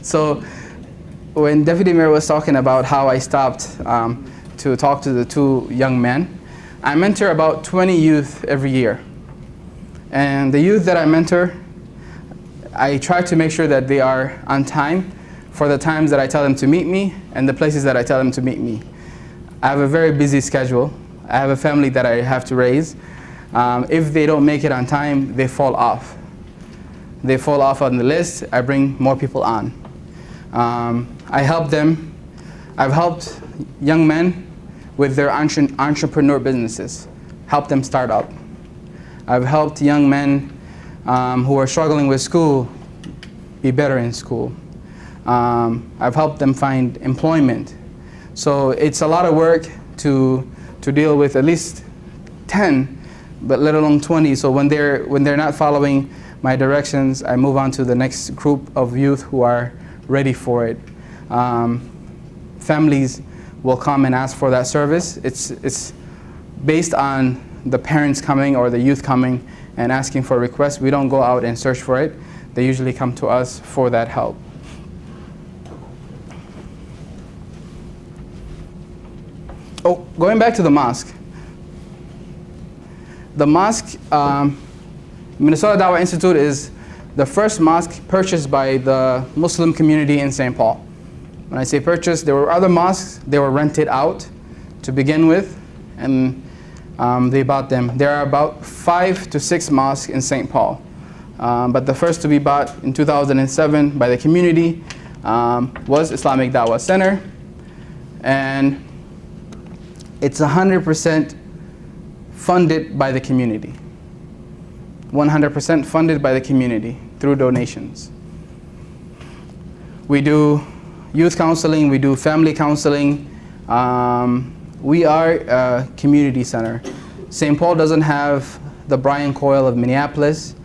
So when Deputy Mayor was talking about how I stopped to talk to the two young men, I mentor about 20 youth every year. And the youth that I mentor, I try to make sure that they are on time for the times that I tell them to meet me and the places that I tell them to meet me. I have a very busy schedule. I have a family that I have to raise. If they don't make it on time, they fall off. They fall off on the list. I bring more people on. I help them. I've helped young men with their entrepreneur businesses, help them start up. I've helped young men who are struggling with school be better in school. I've helped them find employment. So it's a lot of work to deal with at least 10, but let alone 20. So when they're not following my directions, I move on to the next group of youth who are ready for it. Families will come and ask for that service. It's based on the parents coming or the youth coming and asking for requests. We don't go out and search for it. They usually come to us for that help. Oh, going back to the mosque. The mosque, Minnesota Dawah Institute is the first mosque purchased by the Muslim community in St. Paul. When I say purchased, there were other mosques, they were rented out to begin with, and they bought them. There are about 5 to 6 mosques in St. Paul. But the first to be bought in 2007 by the community was Islamic Dawah Center. And it's 100% funded by the community. 100% funded by the community through donations. We do youth counseling, we do family counseling. We are a community center. St. Paul doesn't have the Brian Coyle of Minneapolis,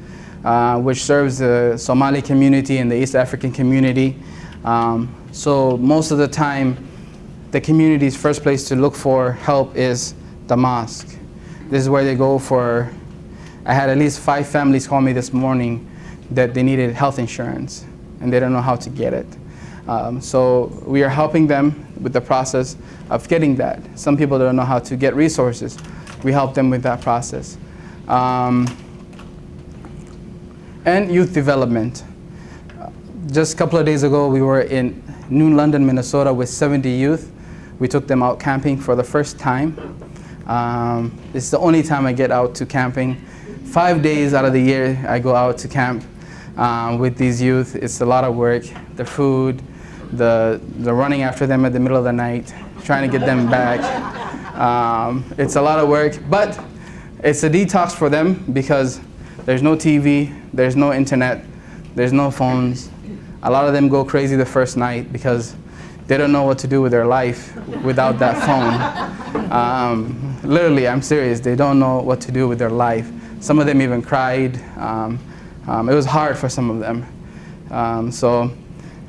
which serves the Somali community and the East African community. So most of the time, the community's first place to look for help is the mosque. This is where they go for, I had at least 5 families call me this morning that they needed health insurance and they don't know how to get it. So we are helping them with the process of getting that. Some people don't know how to get resources. We help them with that process. And youth development. Just a couple of days ago, we were in New London, Minnesota with 70 youth. We took them out camping for the first time. It's the only time I get out to camping. 5 days out of the year, I go out to camp with these youth. It's a lot of work. The food, the running after them at the middle of the night, trying to get them back. It's a lot of work, but it's a detox for them because there's no TV, there's no internet, there's no phones. A lot of them go crazy the first night because they don't know what to do with their life without that phone. Literally, I'm serious, they don't know what to do with their life. Some of them even cried. It was hard for some of them. So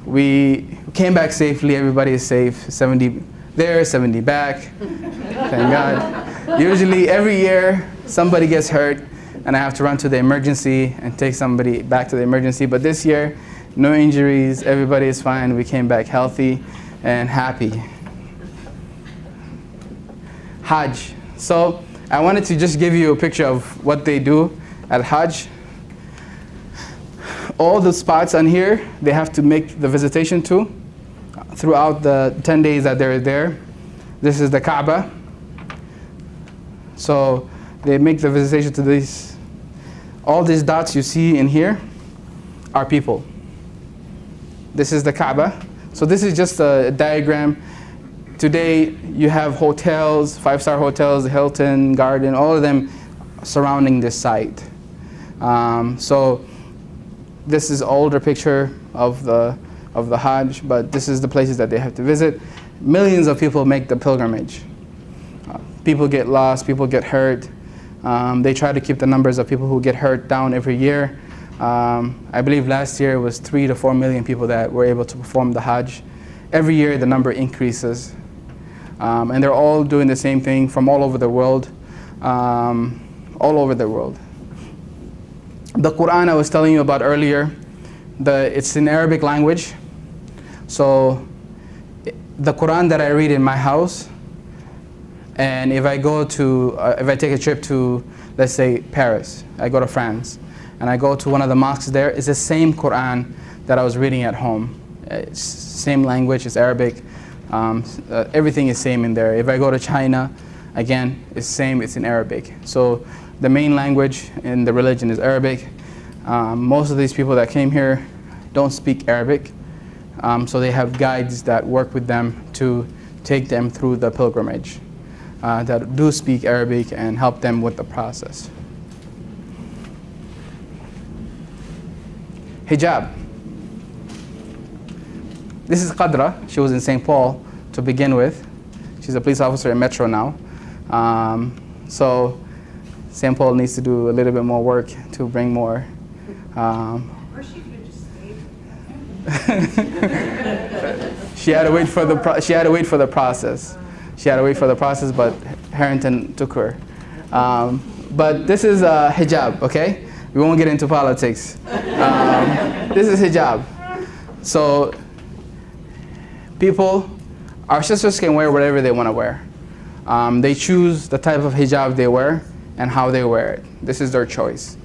we came back safely, everybody is safe, 70 there, 70 back, thank God. Usually every year somebody gets hurt and I have to run to the emergency and take somebody back to the emergency, but this year, no injuries, everybody is fine, we came back healthy and happy. Hajj. So I wanted to just give you a picture of what they do at Hajj. All the spots on here, they have to make the visitation to throughout the 10 days that they're there. This is the Kaaba. So they make the visitation to these. All these dots you see in here are people. This is the Kaaba. So this is just a diagram. Today you have hotels, 5-star hotels, Hilton, Garden, all of them surrounding this site. So this is an older picture of the Hajj, but this is the places that they have to visit. Millions of people make the pilgrimage. People get lost, people get hurt. They try to keep the numbers of people who get hurt down every year. I believe last year it was 3 to 4 million people that were able to perform the Hajj. Every year the number increases. And they're all doing the same thing from all over the world. All over the world. The Quran I was telling you about earlier, it's in Arabic language. So the Quran that I read in my house, and if I go to, if I take a trip to, let's say, Paris, I go to France, and I go to one of the mosques there, it's the same Quran that I was reading at home. It's same language, it's Arabic. Everything is same in there. If I go to China, again, it's same, it's in Arabic. So the main language in the religion is Arabic. Most of these people that came here don't speak Arabic, so they have guides that work with them to take them through the pilgrimage that do speak Arabic and help them with the process. Hijab. This is Qadra. She was in St. Paul to begin with. She's a police officer in Metro now. So St. Paul needs to do a little bit more work to bring more. Or she could have just stayed. She had to wait for the process. She had to wait for the process, but Harrington took her. But this is hijab, okay? We won't get into politics. This is hijab. So our sisters can wear whatever they want to wear. They choose the type of hijab they wear and how they wear it. This is their choice.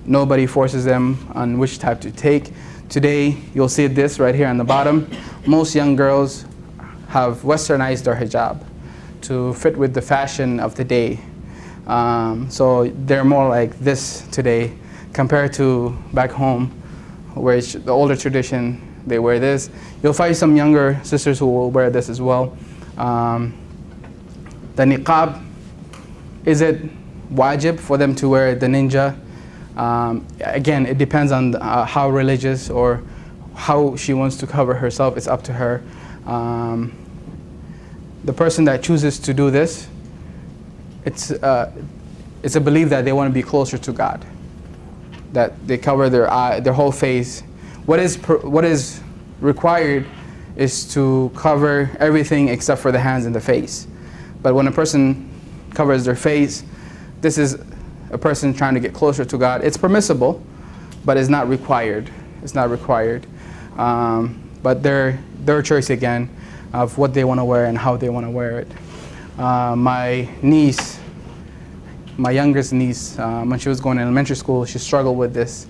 Nobody forces them on which type to take. Today, you'll see this right here on the bottom. Most young girls have westernized their hijab to fit with the fashion of the day. So they're more like this today compared to back home, where it's the older tradition, they wear this. You'll find some younger sisters who will wear this as well. The niqab, is it wajib for them to wear the ninja? Again, it depends on how religious or how she wants to cover herself. It's up to her. The person that chooses to do this, it's a belief that they want to be closer to God, that they cover their eye, their whole face. What is required is to cover everything except for the hands and the face. But when a person covers their face, this is a person trying to get closer to God. It's permissible, but it's not required. It's not required. But their choice again of what they want to wear and how they want to wear it. My niece, my youngest niece, when she was going to elementary school, she struggled with this.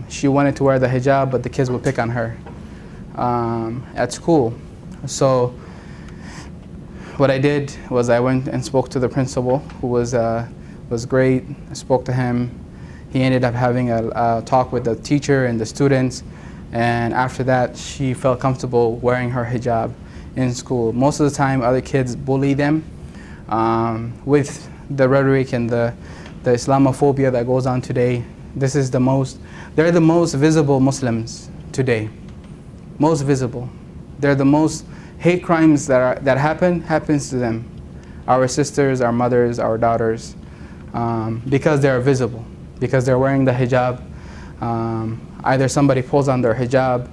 She wanted to wear the hijab, but the kids would pick on her at school. So what I did was I went and spoke to the principal, who was great. I spoke to him. He ended up having a talk with the teacher and the students, and after that she felt comfortable wearing her hijab in school. Most of the time other kids bully them with the rhetoric and the Islamophobia that goes on today. They're the most visible Muslims today. Most visible. They're the most hate crimes that happens to them. Our sisters, our mothers, our daughters, because they're visible, because they're wearing the hijab. Either somebody pulls on their hijab,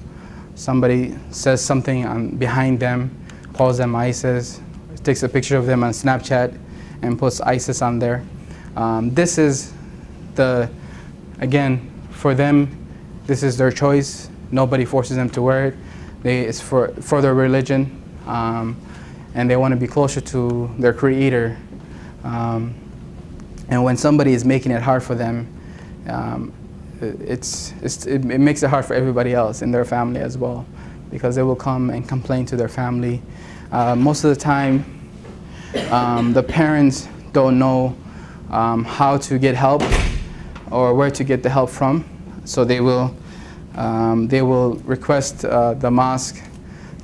somebody says something behind them, calls them ISIS, takes a picture of them on Snapchat and puts ISIS on there. This is again, for them, this is their choice. Nobody forces them to wear it. It's for their religion, and they want to be closer to their Creator. And when somebody is making it hard for them, it makes it hard for everybody else in their family as well, because they will come and complain to their family. Most of the time, the parents don't know how to get help or where to get the help from, so they will request the mosque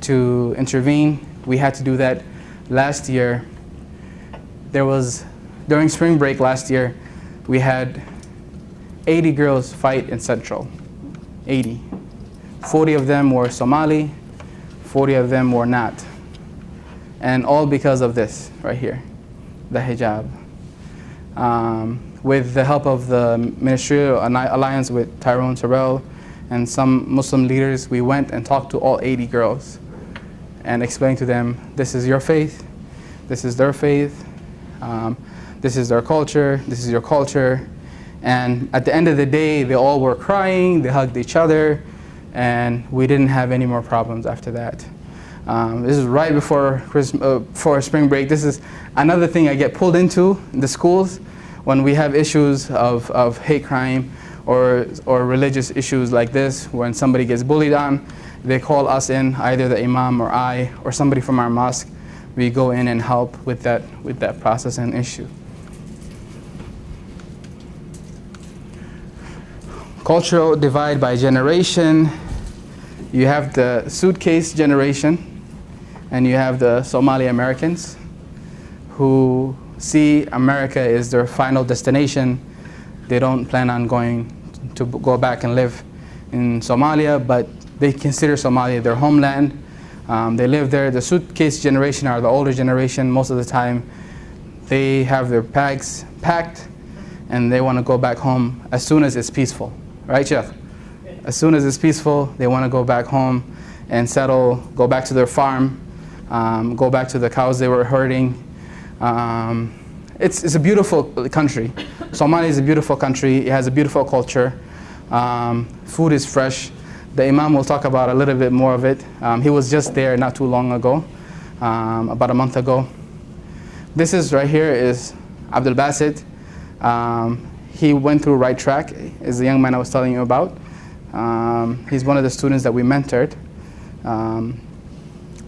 to intervene. We had to do that last year. During spring break last year, we had 80 girls fight in Central. 80. 40 of them were Somali, 40 of them were not. And all because of this right here, the hijab. With the help of the Ministerial Alliance with Tyrone Terrell and some Muslim leaders, we went and talked to all 80 girls and explained to them, this is your faith, this is their faith, this is their culture, this is your culture. And at the end of the day, they all were crying, they hugged each other, and we didn't have any more problems after that. This is right before for spring break. This is another thing I get pulled into in the schools when we have issues of hate crime or religious issues like this. When somebody gets bullied on, they call us in, either the imam or I or somebody from our mosque. We go in and help with that process and issue. Cultural divide by generation. You have the suitcase generation, and you have the Somali Americans who see America is their final destination. They don't plan on going to go back and live in Somalia, but They consider Somalia their homeland. They live there. The suitcase generation are the older generation. Most of the time, they have their bags packed, and they want to go back home as soon as it's peaceful. Right, Sheikh? As soon as it's peaceful, they want to go back home and settle, go back to their farm, go back to the cows they were herding. It's a beautiful country. Somalia is a beautiful country. It has a beautiful culture. Food is fresh. The Imam will talk about a little bit more of it. He was just there not too long ago, about a month ago. This is right here is Abdul Basit. He went through Right Track, is the young man I was telling you about. He's one of the students that we mentored.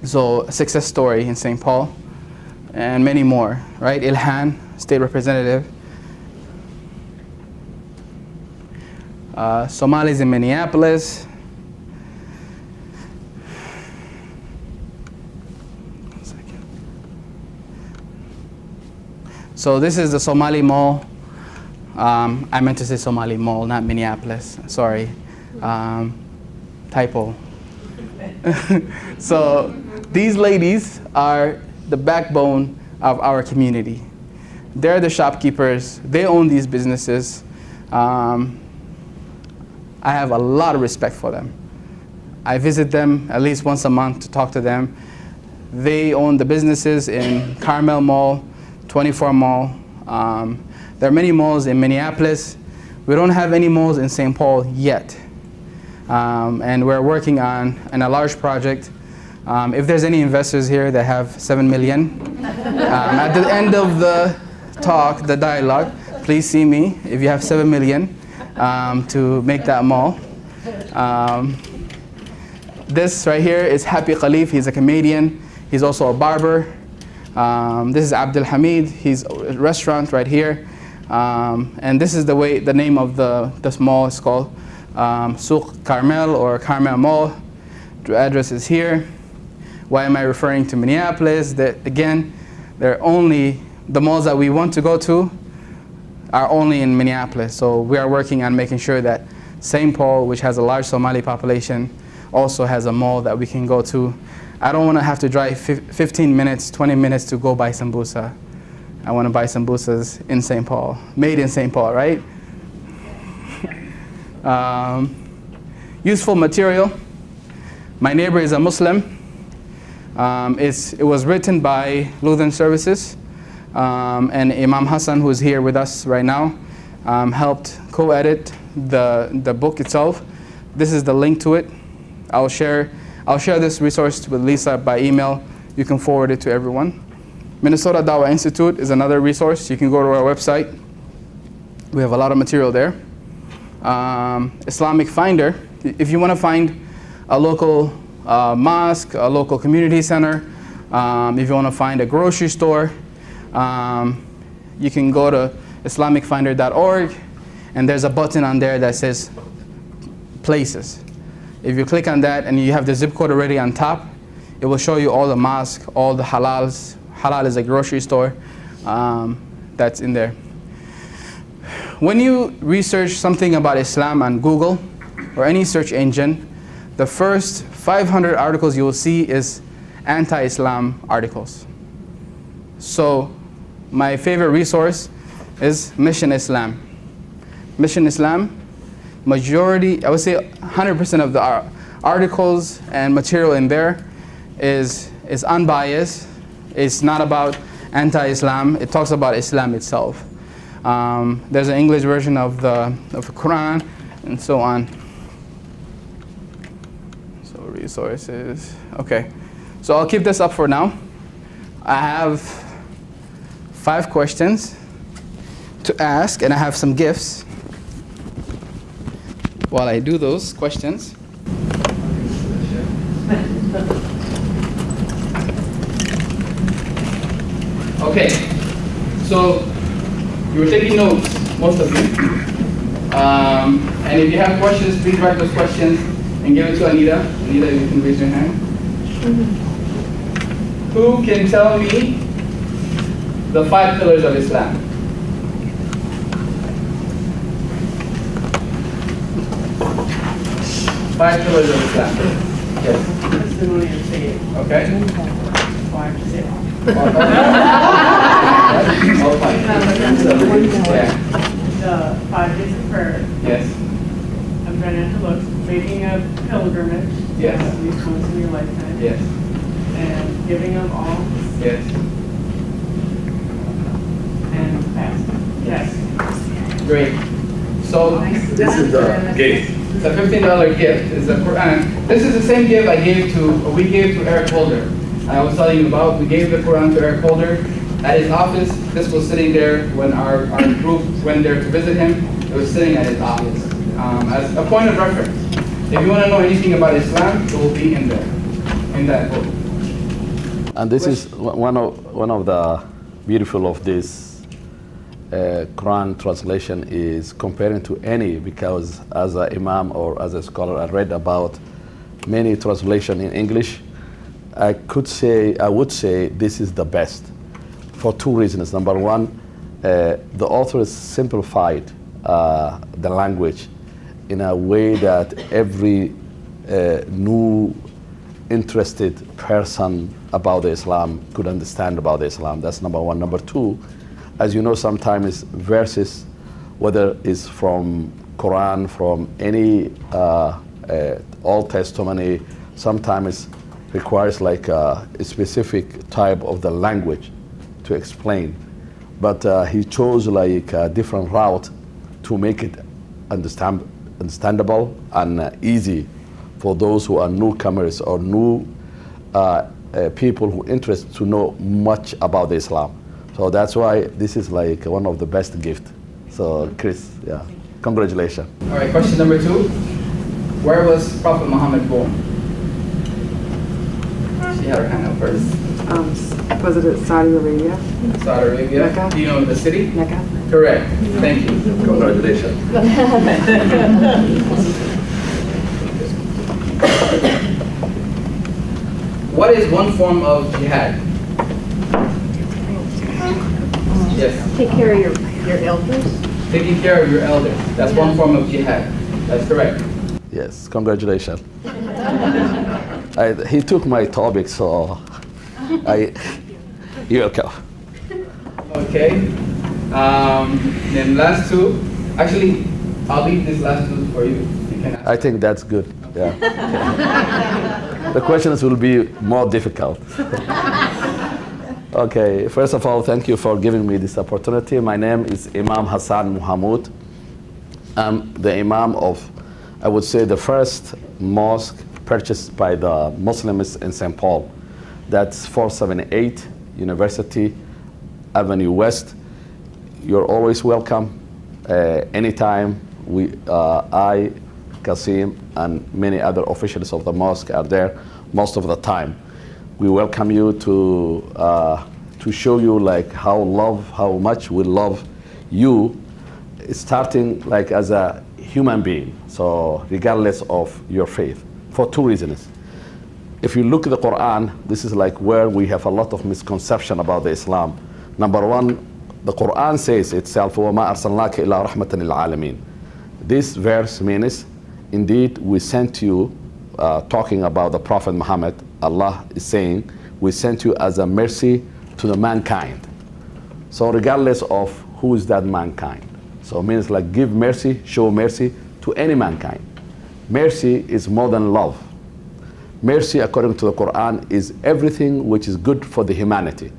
So a success story in St. Paul, and many more, right? Ilhan, state representative. Somalis in Minneapolis. One second. So this is the Somali Mall. I meant to say Somali Mall, not Minneapolis. Sorry. Typo. So these ladies are the backbone of our community. They're the shopkeepers. They own these businesses. I have a lot of respect for them. I visit them at least once a month to talk to them. They own the businesses in Carmel Mall, 24 Mall. There are many malls in Minneapolis. We don't have any malls in St. Paul yet. And we're working on a large project. If there's any investors here that have 7 million, at the end of the talk, the dialogue, please see me if you have 7 million to make that mall. This right here is Happy Khalif. He's a comedian. He's also a barber. This is Abdul Hamid. He's a restaurant right here. And this is the name of this mall is called Souq Carmel or Carmel Mall. The address is here. Why am I referring to Minneapolis? That again, they're only the malls that we want to go to are only in Minneapolis. So we are working on making sure that St. Paul, which has a large Somali population, also has a mall that we can go to. I don't want to have to drive 15 minutes, 20 minutes to go buy sambusa. I want to buy sambusas in St. Paul, made in St. Paul, right? Useful material. My neighbor is a Muslim. It was written by Lutheran Services, and Imam Hassan, who is here with us right now, helped co-edit the book itself. This is the link to it. I'll share this resource with Lisa by email. You can forward it to everyone. Minnesota Dawah Institute is another resource. You can go to our website. We have a lot of material there. Islamic Finder, if you want to find a local mosque, a local community center, if you want to find a grocery store, you can go to islamicfinder.org, and there's a button on there that says places. If you click on that and you have the zip code already on top, it will show you all the mosques, all the halals. Halal is a grocery store that's in there. When you research something about Islam on Google or any search engine, the first 500 articles you will see is anti-Islam articles. So my favorite resource is Mission Islam. Mission Islam, majority, I would say 100% of the articles and material in there is unbiased. It's not about anti-Islam. It talks about Islam itself. There's an English version of the Quran and so on. So resources. Okay. So I'll keep this up for now. I have 5 questions to ask, and I have some gifts while I do those questions. Okay, so you were taking notes, most of you. And if you have questions, please write those questions and give it to Anita. Anita, you can raise your hand. Who can tell me the 5 pillars of Islam? 5 pillars of Islam. Yes. Testimony and faith. Okay. Why I have to say it all. All 5. So, yeah. The 5 days of prayer. Yes. I'm trying not to look. Making a pilgrimage. Yes. At least once in your lifetime. Yes. And giving of alms. Yes. And fasting. Yes. Great. So This is the gift. it's a $15 gift. It's the Quran. This is the same gift we gave to Eric Holder. I was telling you about. We gave the Quran to Eric Holder at his office. This was sitting there when our group went there to visit him. It was sitting at his office as a point of reference. If you want to know anything about Islam, it will be in there, in that book. And this is one of the beautiful of this Quran translation is comparing to any, because as an imam or as a scholar, I read about many translation in English. I would say this is the best for 2 reasons. Number one, the author has simplified the language in a way that every new interested person about Islam could understand about Islam. That's number one. Number two, as you know, sometimes verses, whether it's from Quran, from any Old Testament, sometimes requires like a specific type of the language to explain. But he chose like a different route to make it understandable and easy for those who are newcomers or new people who are interested to know much about Islam. So that's why this is like one of the best gifts. So Chris, yeah, congratulations. All right, question number 2. Where was Prophet Muhammad born? She had her hand up first. Was it Saudi Arabia? Saudi Arabia. Mecca. Do you know the city? Mecca. Correct. Thank you. Congratulations. What is one form of jihad? Yes. Take care of your elders. Taking care of your elders. That's one form of jihad. That's correct. Yes, congratulations. He took my topic, so you're welcome. Okay. Then last 2. Actually, I'll leave this last 2 for you. You can ask. I think that's good. Yeah. The questions will be more difficult. Okay, first of all, thank you for giving me this opportunity. My name is Imam Hassan Muhammad. I'm the Imam of, I would say, the first mosque purchased by the Muslims in St. Paul. That's 478 University Avenue West. You're always welcome. Anytime I, Kassim, and many other officials of the mosque are there most of the time. We welcome you to show you like how much we love you, starting like as a human being. So regardless of your faith, for 2 reasons. If you look at the Quran, this is like where we have a lot of misconception about the Islam. Number one, the Quran says itself, وَمَا أَرْسَلْنَاكَ إِلَّا رَحْمَةً لِلْعَالَمِينَ. This verse means, indeed, we sent you, talking about the Prophet Muhammad, Allah is saying, we sent you as a mercy to the mankind. So regardless of who is that mankind. So it means like give mercy, show mercy to any mankind. Mercy is more than love. Mercy, according to the Quran, is everything which is good for the humanity.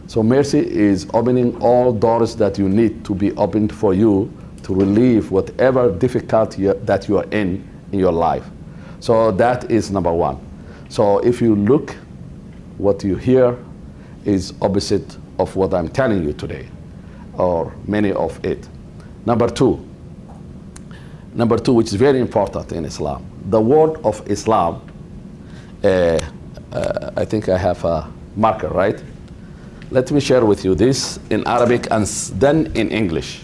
So mercy is opening all doors that you need to be opened for you to relieve whatever difficulty that you are in your life. So that is number one. So if you look, what you hear is opposite of what I'm telling you today, or many of it. Number two, which is very important in Islam, the word of Islam, I think I have a marker, right? Let me share with you this in Arabic and then in English.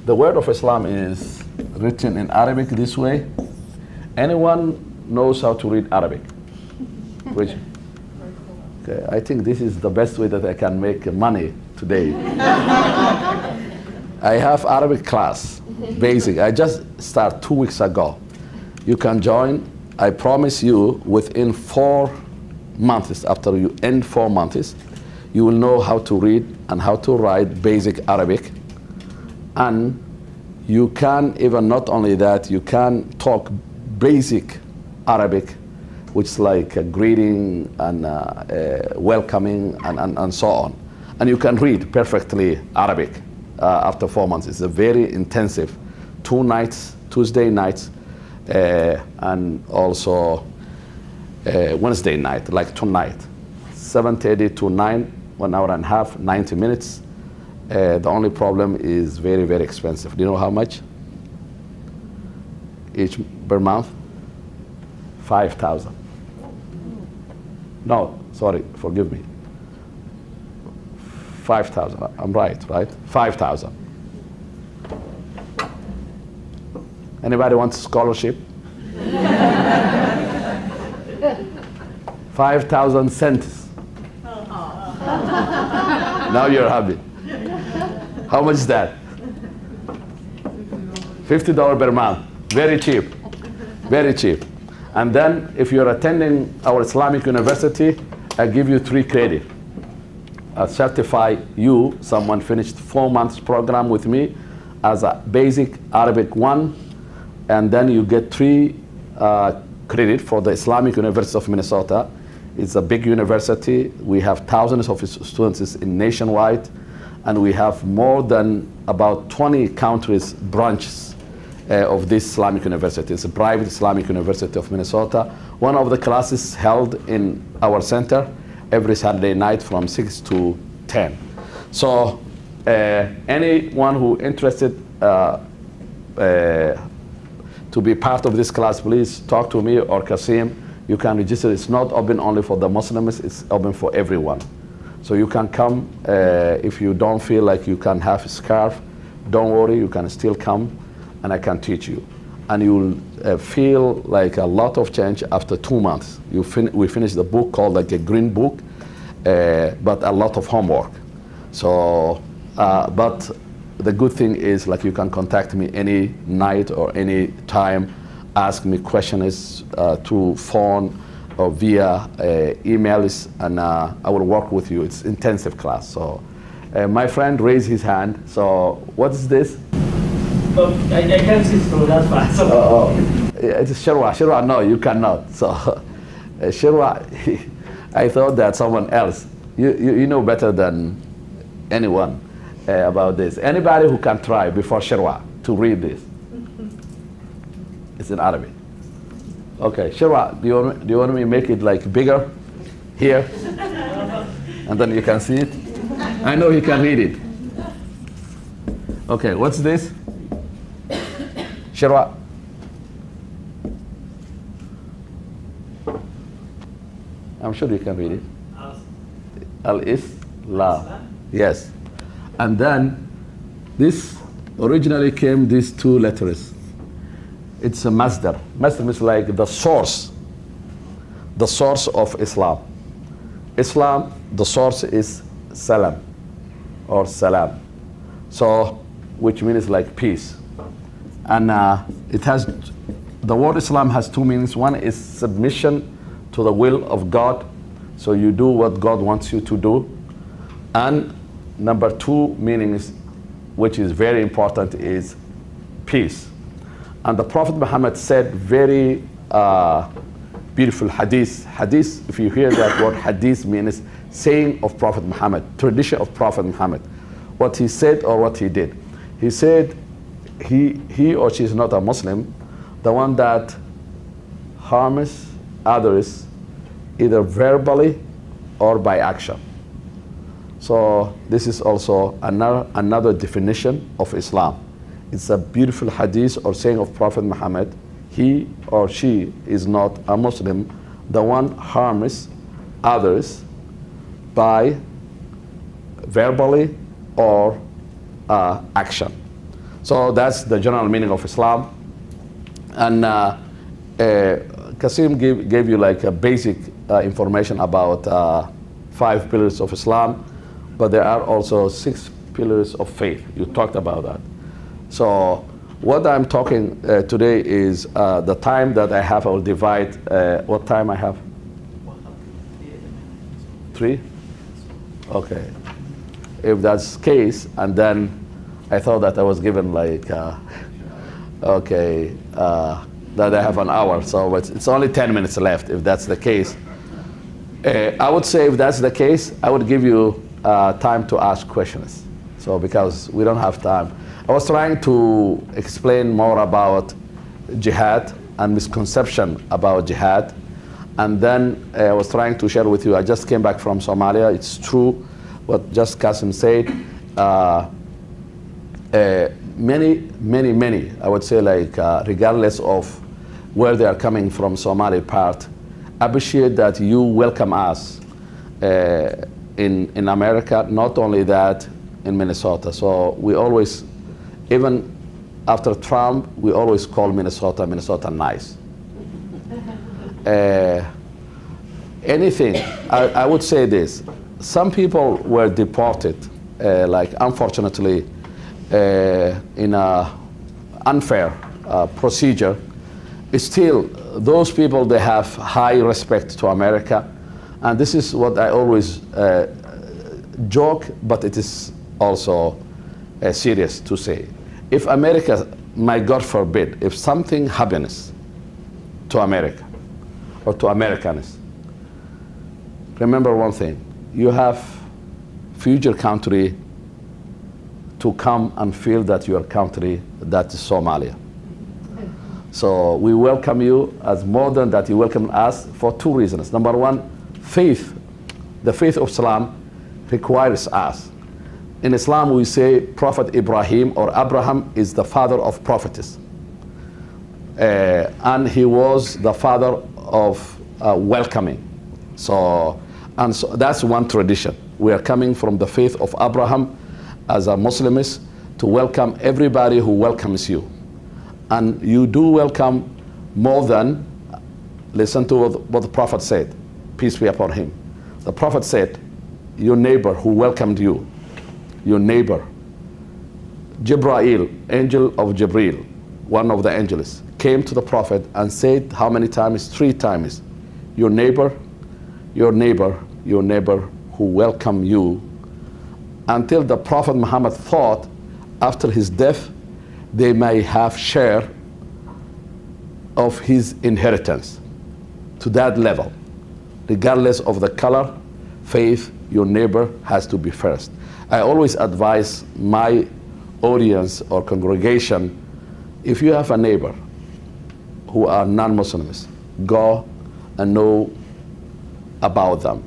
The word of Islam is written in Arabic this way. Anyone knows how to read Arabic? Which, okay, I think this is the best way that I can make money today. I have Arabic class, basic. I just started 2 weeks ago. you can join. I promise you, within 4 months, after you end 4 months, you will know how to read and how to write basic Arabic. And you can, even not only that, you can talk basic Arabic, which is like a greeting and welcoming and so on. And you can read perfectly Arabic after 4 months. It's a very intensive 2 nights, Tuesday nights, and also Wednesday night, like tonight, 7:30 to 9, 1 hour and a half, 90 minutes. The only problem is very, very expensive. Do you know how much? Each per month? 5,000. No, sorry, forgive me. 5,000. I'm right? 5,000. Anybody wants a scholarship? 5,000 cents. Now you're happy. How much is that? $50 per month. Very cheap. Very cheap. And then if you're attending our Islamic university, I give you 3 credits. I certify you, someone finished 4 months program with me as a basic Arabic 1, and then you get 3 credit for the Islamic University of Minnesota. It's a big university. We have thousands of students in nationwide, and we have more than about 20 countries branches of this Islamic university. It's a private Islamic University of Minnesota. One of the classes held in our center every Saturday night from 6 to 10. So anyone who interested to be part of this class, please talk to me or Kassim. You can register. It's not open only for the Muslims, it's open for everyone. So you can come. If you don't feel like you can have a scarf, don't worry, you can still come and I can teach you. And you'll feel like a lot of change after 2 months. We finished the book called like a green book, but a lot of homework. So, but the good thing is like you can contact me any night or any time, ask me questions through phone or via emails, and I will work with you. It's intensive class. So my friend raised his hand. So what is this? I can't see through that far. So. It's Shirwa. Shirwa, no, you cannot. So Shirwa, I thought that someone else. You know better than anyone about this. Anybody who can try before Shirwa to read this? It's in Arabic. Okay, Shirwa, do you want me to make it like bigger here? And then you can see it? I know he can read it. Okay, what's this? Shirwa. I'm sure you can read it. Al-Islam. Yes. And then this originally came these 2 letters. It's a masdar. Masdar means like the source of Islam. Islam, the source is salam or salam. So, which means like peace. And it has, the word Islam has 2 meanings. One is submission to the will of God. So you do what God wants you to do. And number 2 meaning is, which is very important, is peace. And the Prophet Muhammad said very beautiful hadith. Hadith, if you hear that word hadith, means saying of Prophet Muhammad, tradition of Prophet Muhammad. What he said or what he did. He said he or she is not a Muslim, the one that harms others either verbally or by action. So this is also another definition of Islam. It's a beautiful hadith or saying of Prophet Muhammad. He or she is not a Muslim, the one harms others by verbally or action. So that's the general meaning of Islam. And Kassim gave you like a basic information about 5 pillars of Islam, but there are also 6 pillars of faith. You talked about that. So What I'm talking today is the time that I have. I will divide. What time I have? 3? Okay. If that's the case, and then I thought that I was given like, okay, that I have an hour, so it's only 10 minutes left if that's the case. I would say if that's the case, I would give you time to ask questions. So because we don't have time. I was trying to explain more about jihad and misconception about jihad. And then I was trying to share with you, I just came back from Somalia. It's true what just Kassim said. Many, I would say, like regardless of where they are coming from, Somali part, appreciate that you welcome us in America, not only that, in Minnesota. So we always, even after Trump, we always call Minnesota nice. Anything, I would say this, some people were deported, like unfortunately, in an unfair procedure. Still, those people, they have high respect to America. And this is what I always joke, but it is also serious to say. If America, my God forbid, if something happens to America or to Americans, remember one thing, you have future country to come and feel that your country, that is Somalia. So we welcome you as more than that you welcome us for 2 reasons. Number 1, faith. The faith of Islam requires us. In Islam we say Prophet Ibrahim or Abraham is the father of prophets. And he was the father of welcoming. So that's one tradition. We are coming from the faith of Abraham as a Muslims to welcome everybody who welcomes you. And you do welcome more than, listen to what the Prophet said, peace be upon him. The Prophet said, your neighbor who welcomed you, your neighbor, Jibreel, angel of Jibreel, one of the angels, came to the Prophet and said, how many times? 3 times. Your neighbor, your neighbor, your neighbor who welcomed you, until the Prophet Muhammad thought after his death they may have share of his inheritance to that level. Regardless of the color, faith, your neighbor has to be first. I always advise my audience or congregation, if you have a neighbor who are non-Muslims, go and know about them,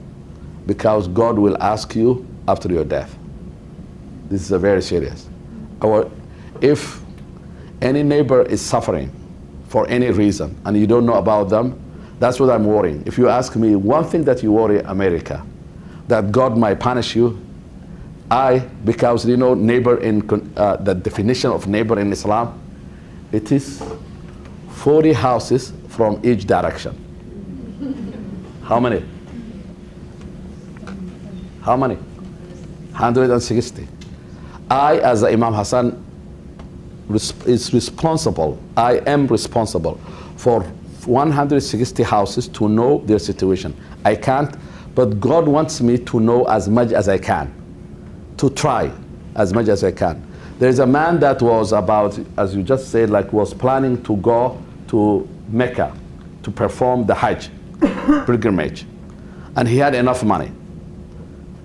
because God will ask you after your death. This is a very serious. If any neighbor is suffering for any reason and you don't know about them, that's what I'm worrying. If you ask me one thing that you worry America, that God might punish you, because you know neighbor in the definition of neighbor in Islam, it is 40 houses from each direction. How many? How many? 160. I, as Imam Hassan, is responsible. I am responsible for 160 houses to know their situation. I can't, but God wants me to know as much as I can, to try as much as I can. There's a man that was about, as you just said, like was planning to go to Mecca to perform the Hajj pilgrimage, and he had enough money.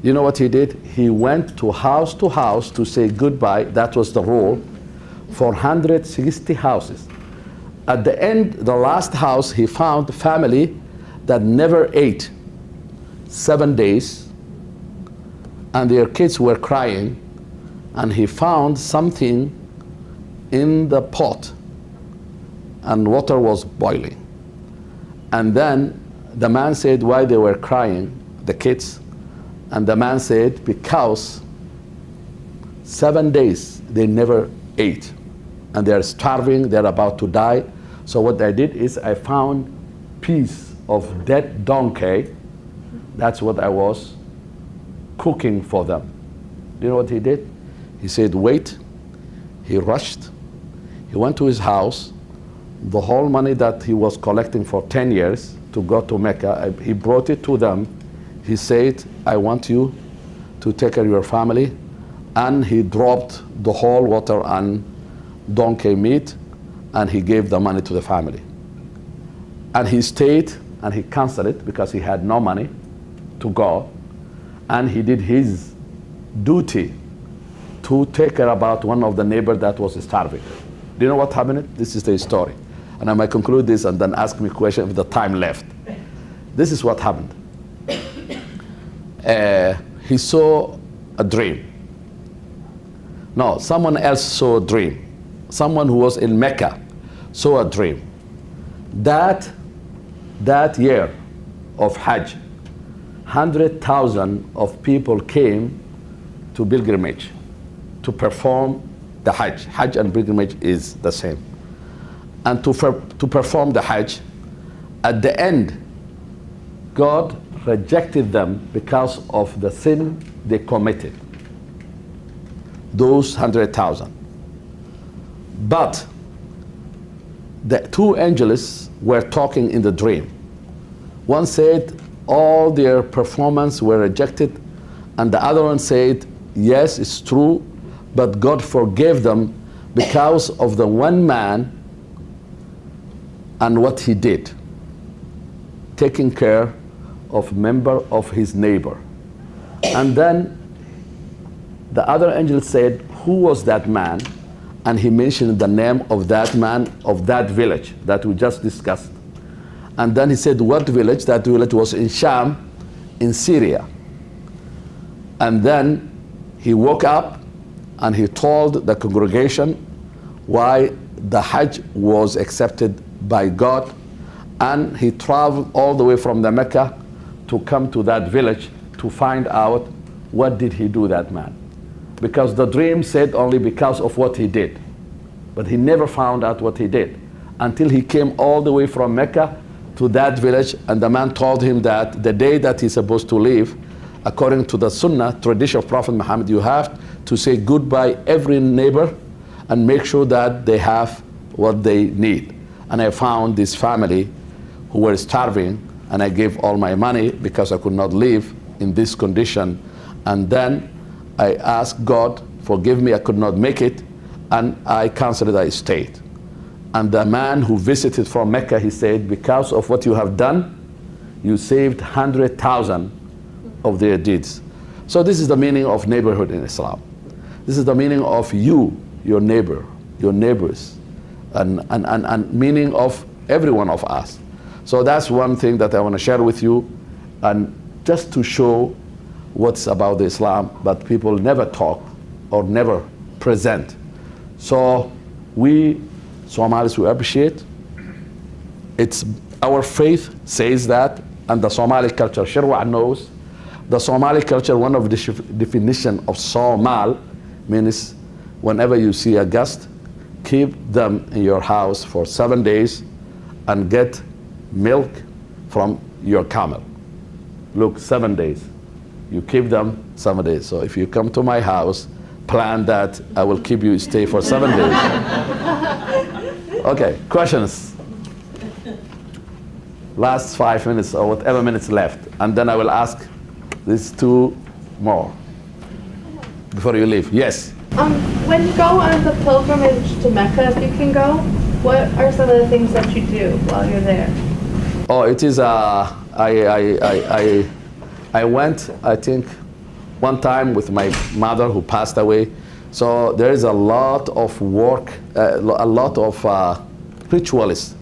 You know what he did? He went to house to say goodbye. That was the rule for 160 houses. At the end, the last house, he found a family that never ate 7 days, and their kids were crying, and he found something in the pot, and water was boiling. And then the man said why they were crying, the kids, and the man said because 7 days they never ate, and they're starving, they're about to die. So what I did is I found piece of dead donkey. That's what I was cooking for them. You know what he did? He said, wait. He rushed. He went to his house. The whole money that he was collecting for 10 years to go to Mecca, he brought it to them. He said, I want you to take care of your family. And he dropped the whole water and donkey meat, and he gave the money to the family. And he stayed, and he canceled it because he had no money to go. And he did his duty to take care about one of the neighbors that was starving. Do you know what happened? This is the story. And I might conclude this and then ask me a question if the time left. This is what happened. He saw a dream. No, someone else saw a dream. Someone who was in Mecca saw a dream. That year of Hajj, 100,000 of people came to pilgrimage to perform the Hajj. Hajj and pilgrimage is the same. And to perform the Hajj, at the end, God rejected them because of the sin they committed. Those 100,000. But the two angels were talking in the dream. One said all their performance were rejected, and the other one said, yes, it's true, but God forgave them because of the one man and what he did, taking care of member of his neighbor. And then the other angel said, who was that man? And he mentioned the name of that man of that village that we just discussed. And then he said, what village? That village was in Sham, in Syria. And then he woke up and he told the congregation why the Hajj was accepted by God. And he traveled all the way from the Mecca to come to that village to find out what did he do, that man. Because the dream said only because of what he did. But he never found out what he did until he came all the way from Mecca to that village, and the man told him that the day that he's supposed to leave, according to the Sunnah, tradition of Prophet Muhammad, you have to say goodbye every neighbor and make sure that they have what they need. And I found this family who were starving, and I gave all my money because I could not live in this condition. And then I asked God, forgive me, I could not make it, and I canceled, I stayed. And the man who visited from Mecca, he said, because of what you have done, you saved 100,000 of their deeds. So this is the meaning of neighborhood in Islam. This is the meaning of you, your neighbor, your neighbors, and meaning of every one of us. So that's one thing that I want to share with you, and just to show what's about the Islam, but people never talk or never present. So we Somalis, we appreciate. It's our faith says that, and the Somali culture, Shirwa knows. The Somali culture, one of the definition of Somal means whenever you see a guest, keep them in your house for 7 days and get milk from your camel. Look, 7 days. You keep them 7 days. So if you come to my house, plan that I will keep you stay for 7 days. Okay, questions? Last 5 minutes or whatever minutes left. And then I will ask these two more before you leave. Yes? When you go on the pilgrimage to Mecca, if you can go, what are some of the things that you do while you're there? Oh, it is, I went, I think, one time with my mother who passed away. So there is a lot of work, a lot of rituals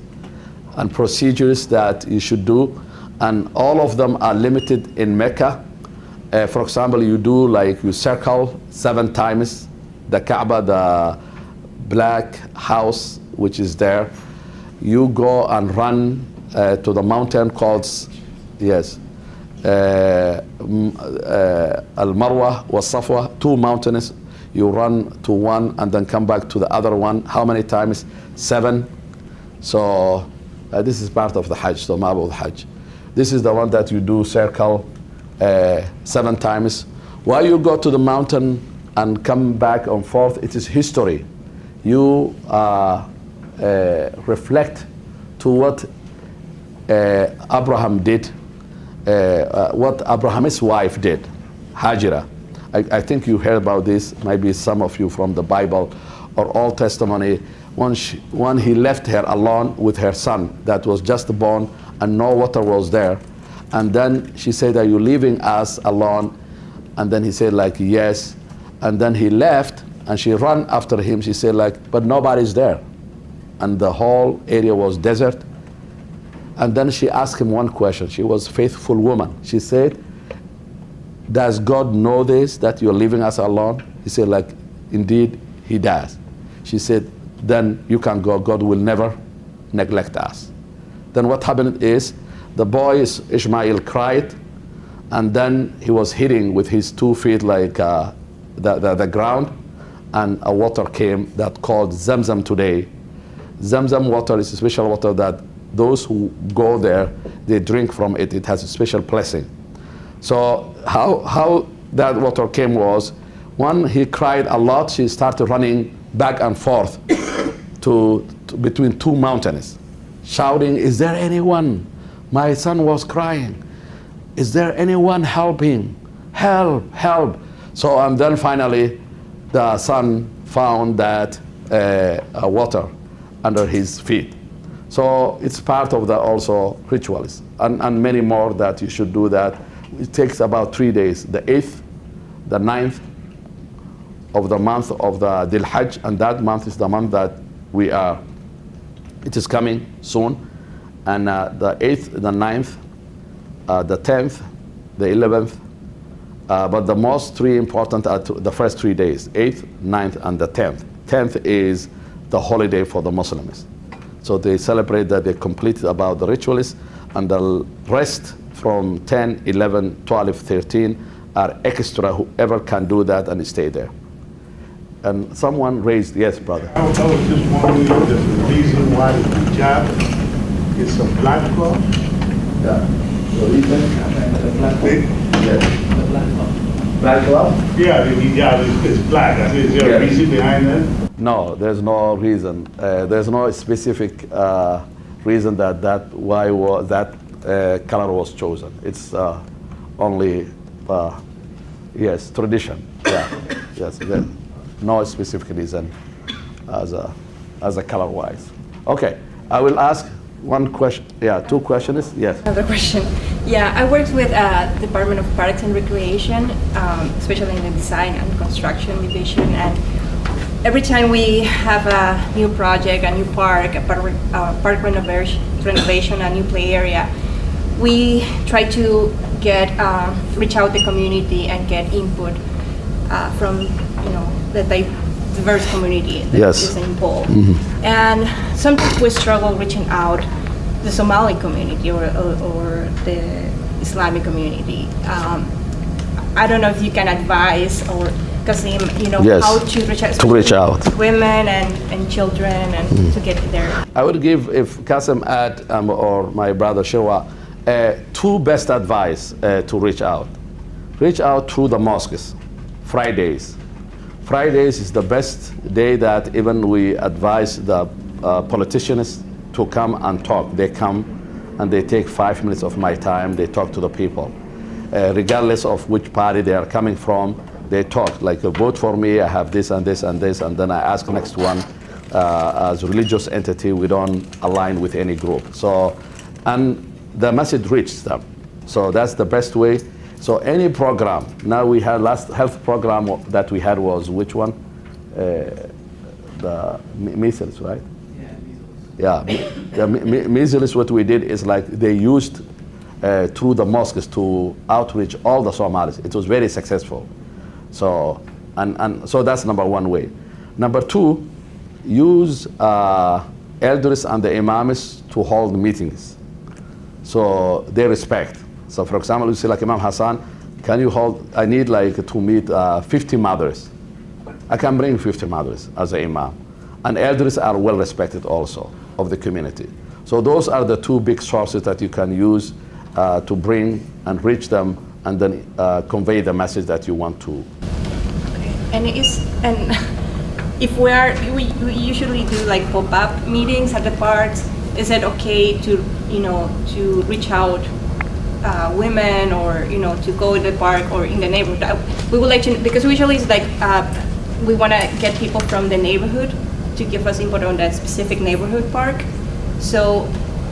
and procedures that you should do, and all of them are limited in Mecca. For example, you do like you circle 7 times the Kaaba, the black house which is there. You go and run to the mountain called, yes, Al-Marwa wa Safwa, 2 mountains. You run to one and then come back to the other one. How many times? 7. So this is part of the Hajj, the map of the Hajj. This is the one that you do circle 7 times. While you go to the mountain and come back and forth, it is history. you reflect to what Abraham did, what Abraham's wife did, Hajira. I think you heard about this, maybe some of you from the Bible or Old Testimony, when he left her alone with her son that was just born and no water was there. And then she said, are you leaving us alone? And then he said like, yes. And then he left and she ran after him. She said like, but nobody's there. And the whole area was desert. And then she asked him one question. She was a faithful woman. She said, does God know this, that you're leaving us alone? He said like, indeed he does. She said, then you can go. God will never neglect us. Then what happened is, the boy Ishmael cried, and then he was hitting with his 2 feet like the ground, and a water came that called Zamzam today. Zamzam water is a special water that those who go there, they drink from it. It has a special blessing. So how that water came was, when he cried a lot, she started running back and forth between 2 mountains, shouting, is there anyone? My son was crying. Is there anyone helping? Help, help. So, and then finally, the son found that water under his feet. So it's part of the also rituals, and many more that you should do that. It takes about 3 days, the 8th, the 9th of the month of the Dhul Hajj, and that month is the month that it is coming soon. And the 8th, the 9th, the 10th, the 11th, but the most 3 important are the first 3 days, 8th, 9th, and the 10th. 10th is the holiday for the Muslims. So they celebrate that they completed about the rituals, and the rest from 10, 11, 12, 13 are extra, whoever can do that and stay there. And someone raised, yes, brother. I was just wondering if there's a reason why the hijab is a black cloth. Yeah. The reason? The black cloth? Yes. The black cloth. Black cloth? Yeah, the hijab is black. I said, is there a reason behind that? No, there's no reason. There's no specific reason that color was chosen. It's only, yes, tradition. Yeah, yes. No specific reason as a color-wise. Okay, I will ask one question. Yeah, 2 questions. Yes. Another question. Yeah, I worked with Department of Parks and Recreation, especially in the design and construction division. And every time we have a new project, a new park, a park renovation, a new play area, we try to reach out the community and get input from the diverse community that is involved. Mm-hmm. And sometimes we struggle reaching out the Somali community or the Islamic community. I don't know if you can advise, or Kassim, how to reach out women and children and to get there. I would give, if Kassim add or my brother Shirwa, 2 best advice to reach out. Reach out through the mosques, Fridays. Fridays is the best day that even we advise the politicians to come and talk. They come and they take 5 minutes of my time. They talk to the people. Regardless of which party they are coming from, they talk, like, vote for me, I have this and this and this, and then I ask next one. As a religious entity, we don't align with any group. So, and the message reaches them. So that's the best way. So any program, now we had last health program that we had was which one? The measles, right? Yeah, measles. Yeah, measles, what we did is like they used through the mosques to outreach all the Somalis. It was very successful. So, and so that's number 1 way. Number 2, use elders and the imams to hold meetings. So they respect. So for example, you say like, Imam Hassan, can you hold, I need like to meet 50 mothers. I can bring 50 mothers as an imam. And elders are well respected also of the community. So those are the 2 big sources that you can use to bring and reach them and then convey the message that you want to. Okay. And if we usually do like pop-up meetings at the parks. Is it okay to, to reach out women, or to go in the park or in the neighborhood? We would like to, because usually it's like we want to get people from the neighborhood to give us input on that specific neighborhood park. So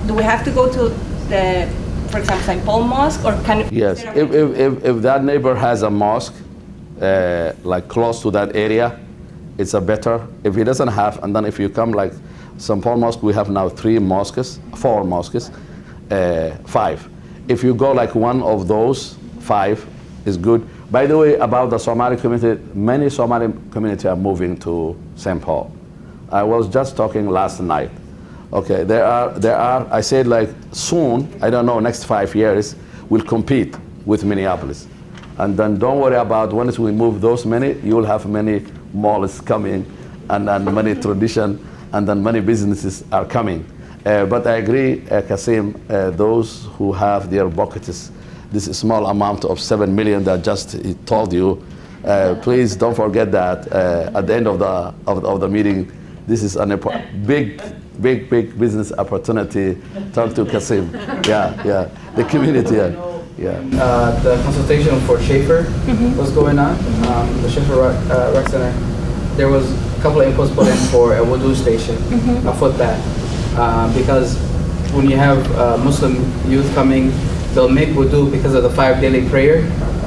do we have to go to the, for example, St. Paul Mosque, or can? Yes, if that neighbor has a mosque like close to that area, it's a better. If he doesn't have, and then if you come like St. Paul Mosque, we have now 4 mosques, 5. If you go like one of those 5 is good. By the way, about the Somali community, many Somali community are moving to St. Paul. I was just talking last night. Okay, there are, I said like soon, I don't know, next 5 years, we'll compete with Minneapolis. And then don't worry about once we move those many, you'll have many malls coming and many tradition, and then many businesses are coming. But I agree, Kassim, those who have their buckets, this small amount of 7 million that just he told you, please don't forget that at the end of the meeting, this is a big business opportunity. Talk to Kassim. Yeah, the community. The consultation for Schaefer was going on. The Schaefer Rec Center. There was a couple of inputs put in for a wudu station, a footbath, because when you have Muslim youth coming, they'll make wudu because of the 5 daily prayer.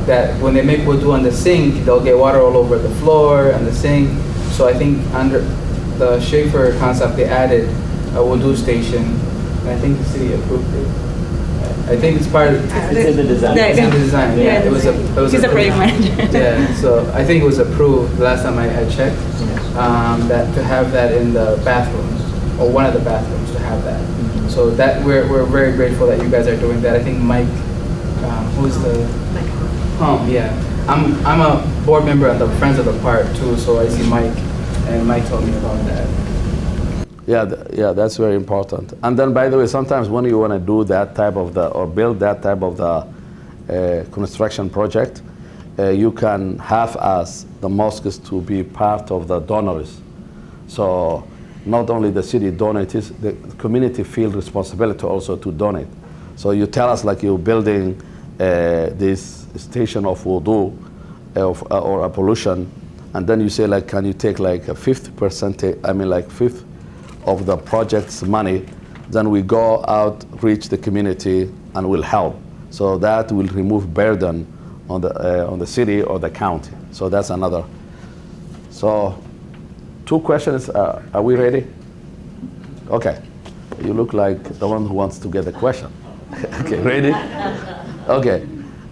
That when they make wudu on the sink, they'll get water all over the floor and the sink. So I think under the Schaefer concept, they added a wudu station, and I think the city approved it. I think it's part of It's in the design. It's in the design. Yeah, it was He's a project manager. Yeah, so I think it was approved the last time I checked, that to have that in the bathrooms, or one of the bathrooms to have that. So that we're very grateful that you guys are doing that. I think Mike, who's the yeah. I'm a board member at the Friends of the Park too, so I see Mike, and Mike told me about that. Yeah, that's very important. And then, by the way, sometimes when you want to do that type of or build that type of the construction project, you can have us, the mosques, to be part of the donors. So not only the city donates, the community feel responsibility also to donate. So you tell us like you're building this station of wudu or a pollution, and then you say like, can you take like a 50%, like 50% of the project's money, then we go out, reach the community, and will help. So that will remove burden on the city or the county. So that's another. So 2 questions, are we ready? Okay, you look like the one who wants to get the question. Okay, ready? Okay,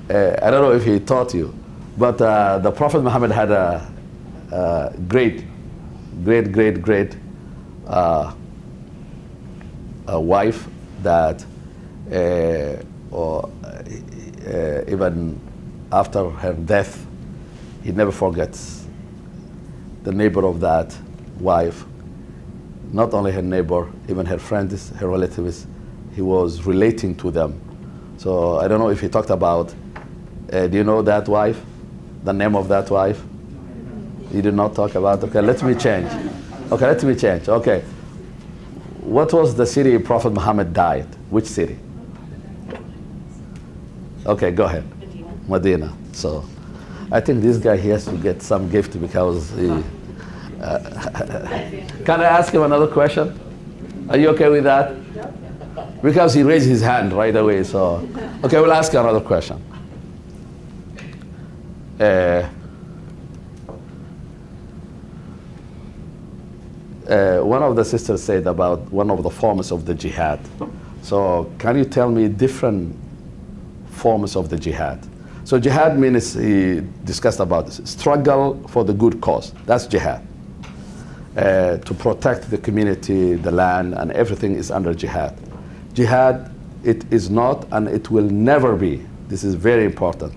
I don't know if he taught you, but the Prophet Muhammad had a great a wife that even after her death, he never forgets the neighbor of that wife. Not only her neighbor, even her friends, her relatives, he was relating to them. So I don't know if he talked about, do you know that wife? The name of that wife? You did not talk about? Okay, let me change. Okay, let me change. Okay. What was the city Prophet Muhammad died? Which city? Okay, go ahead. Medina. So I think this guy, he has to get some gift because he... Can I ask him another question? Are you okay with that? Because he raised his hand right away, so... Okay, we'll ask another question. One of the sisters said about one of the forms of the jihad. So can you tell me different forms of the jihad? So jihad means, he discussed about this, struggle for the good cause. That's jihad. To protect the community, the land, and everything is under jihad. Jihad, it is not and it will never be, this is very important,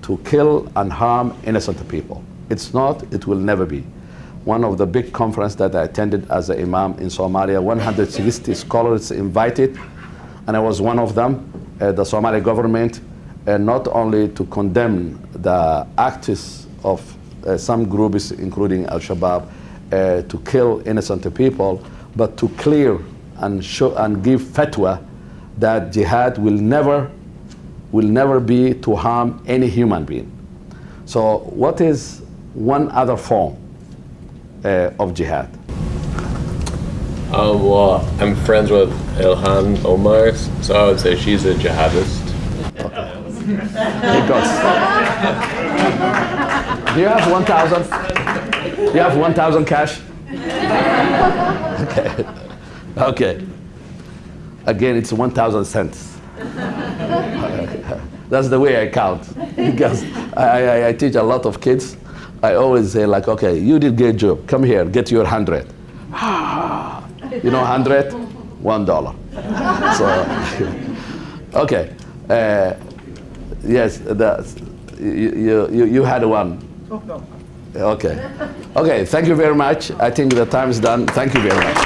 to kill and harm innocent people. It's not, it will never be. One of the big conferences that I attended as an imam in Somalia, 160 scholars invited, and I was one of them. The Somali government, not only to condemn the acts of some groups, including Al-Shabaab, to kill innocent people, but to clear and show and give fatwa that jihad will never be to harm any human being. So what is one other form of jihad? Well, I'm friends with Ilhan Omar, so I would say she's a jihadist. Do you have 1,000? Do you have 1,000 cash? Okay. Okay. Again, it's 1,000 cents. That's the way I count, because I teach a lot of kids. I always say, like, okay, you did great job. Come here, get your 100. You know, 100, $1. So, okay. Yes, you had one. Okay. Okay, thank you very much. I think the time is done. Thank you very much.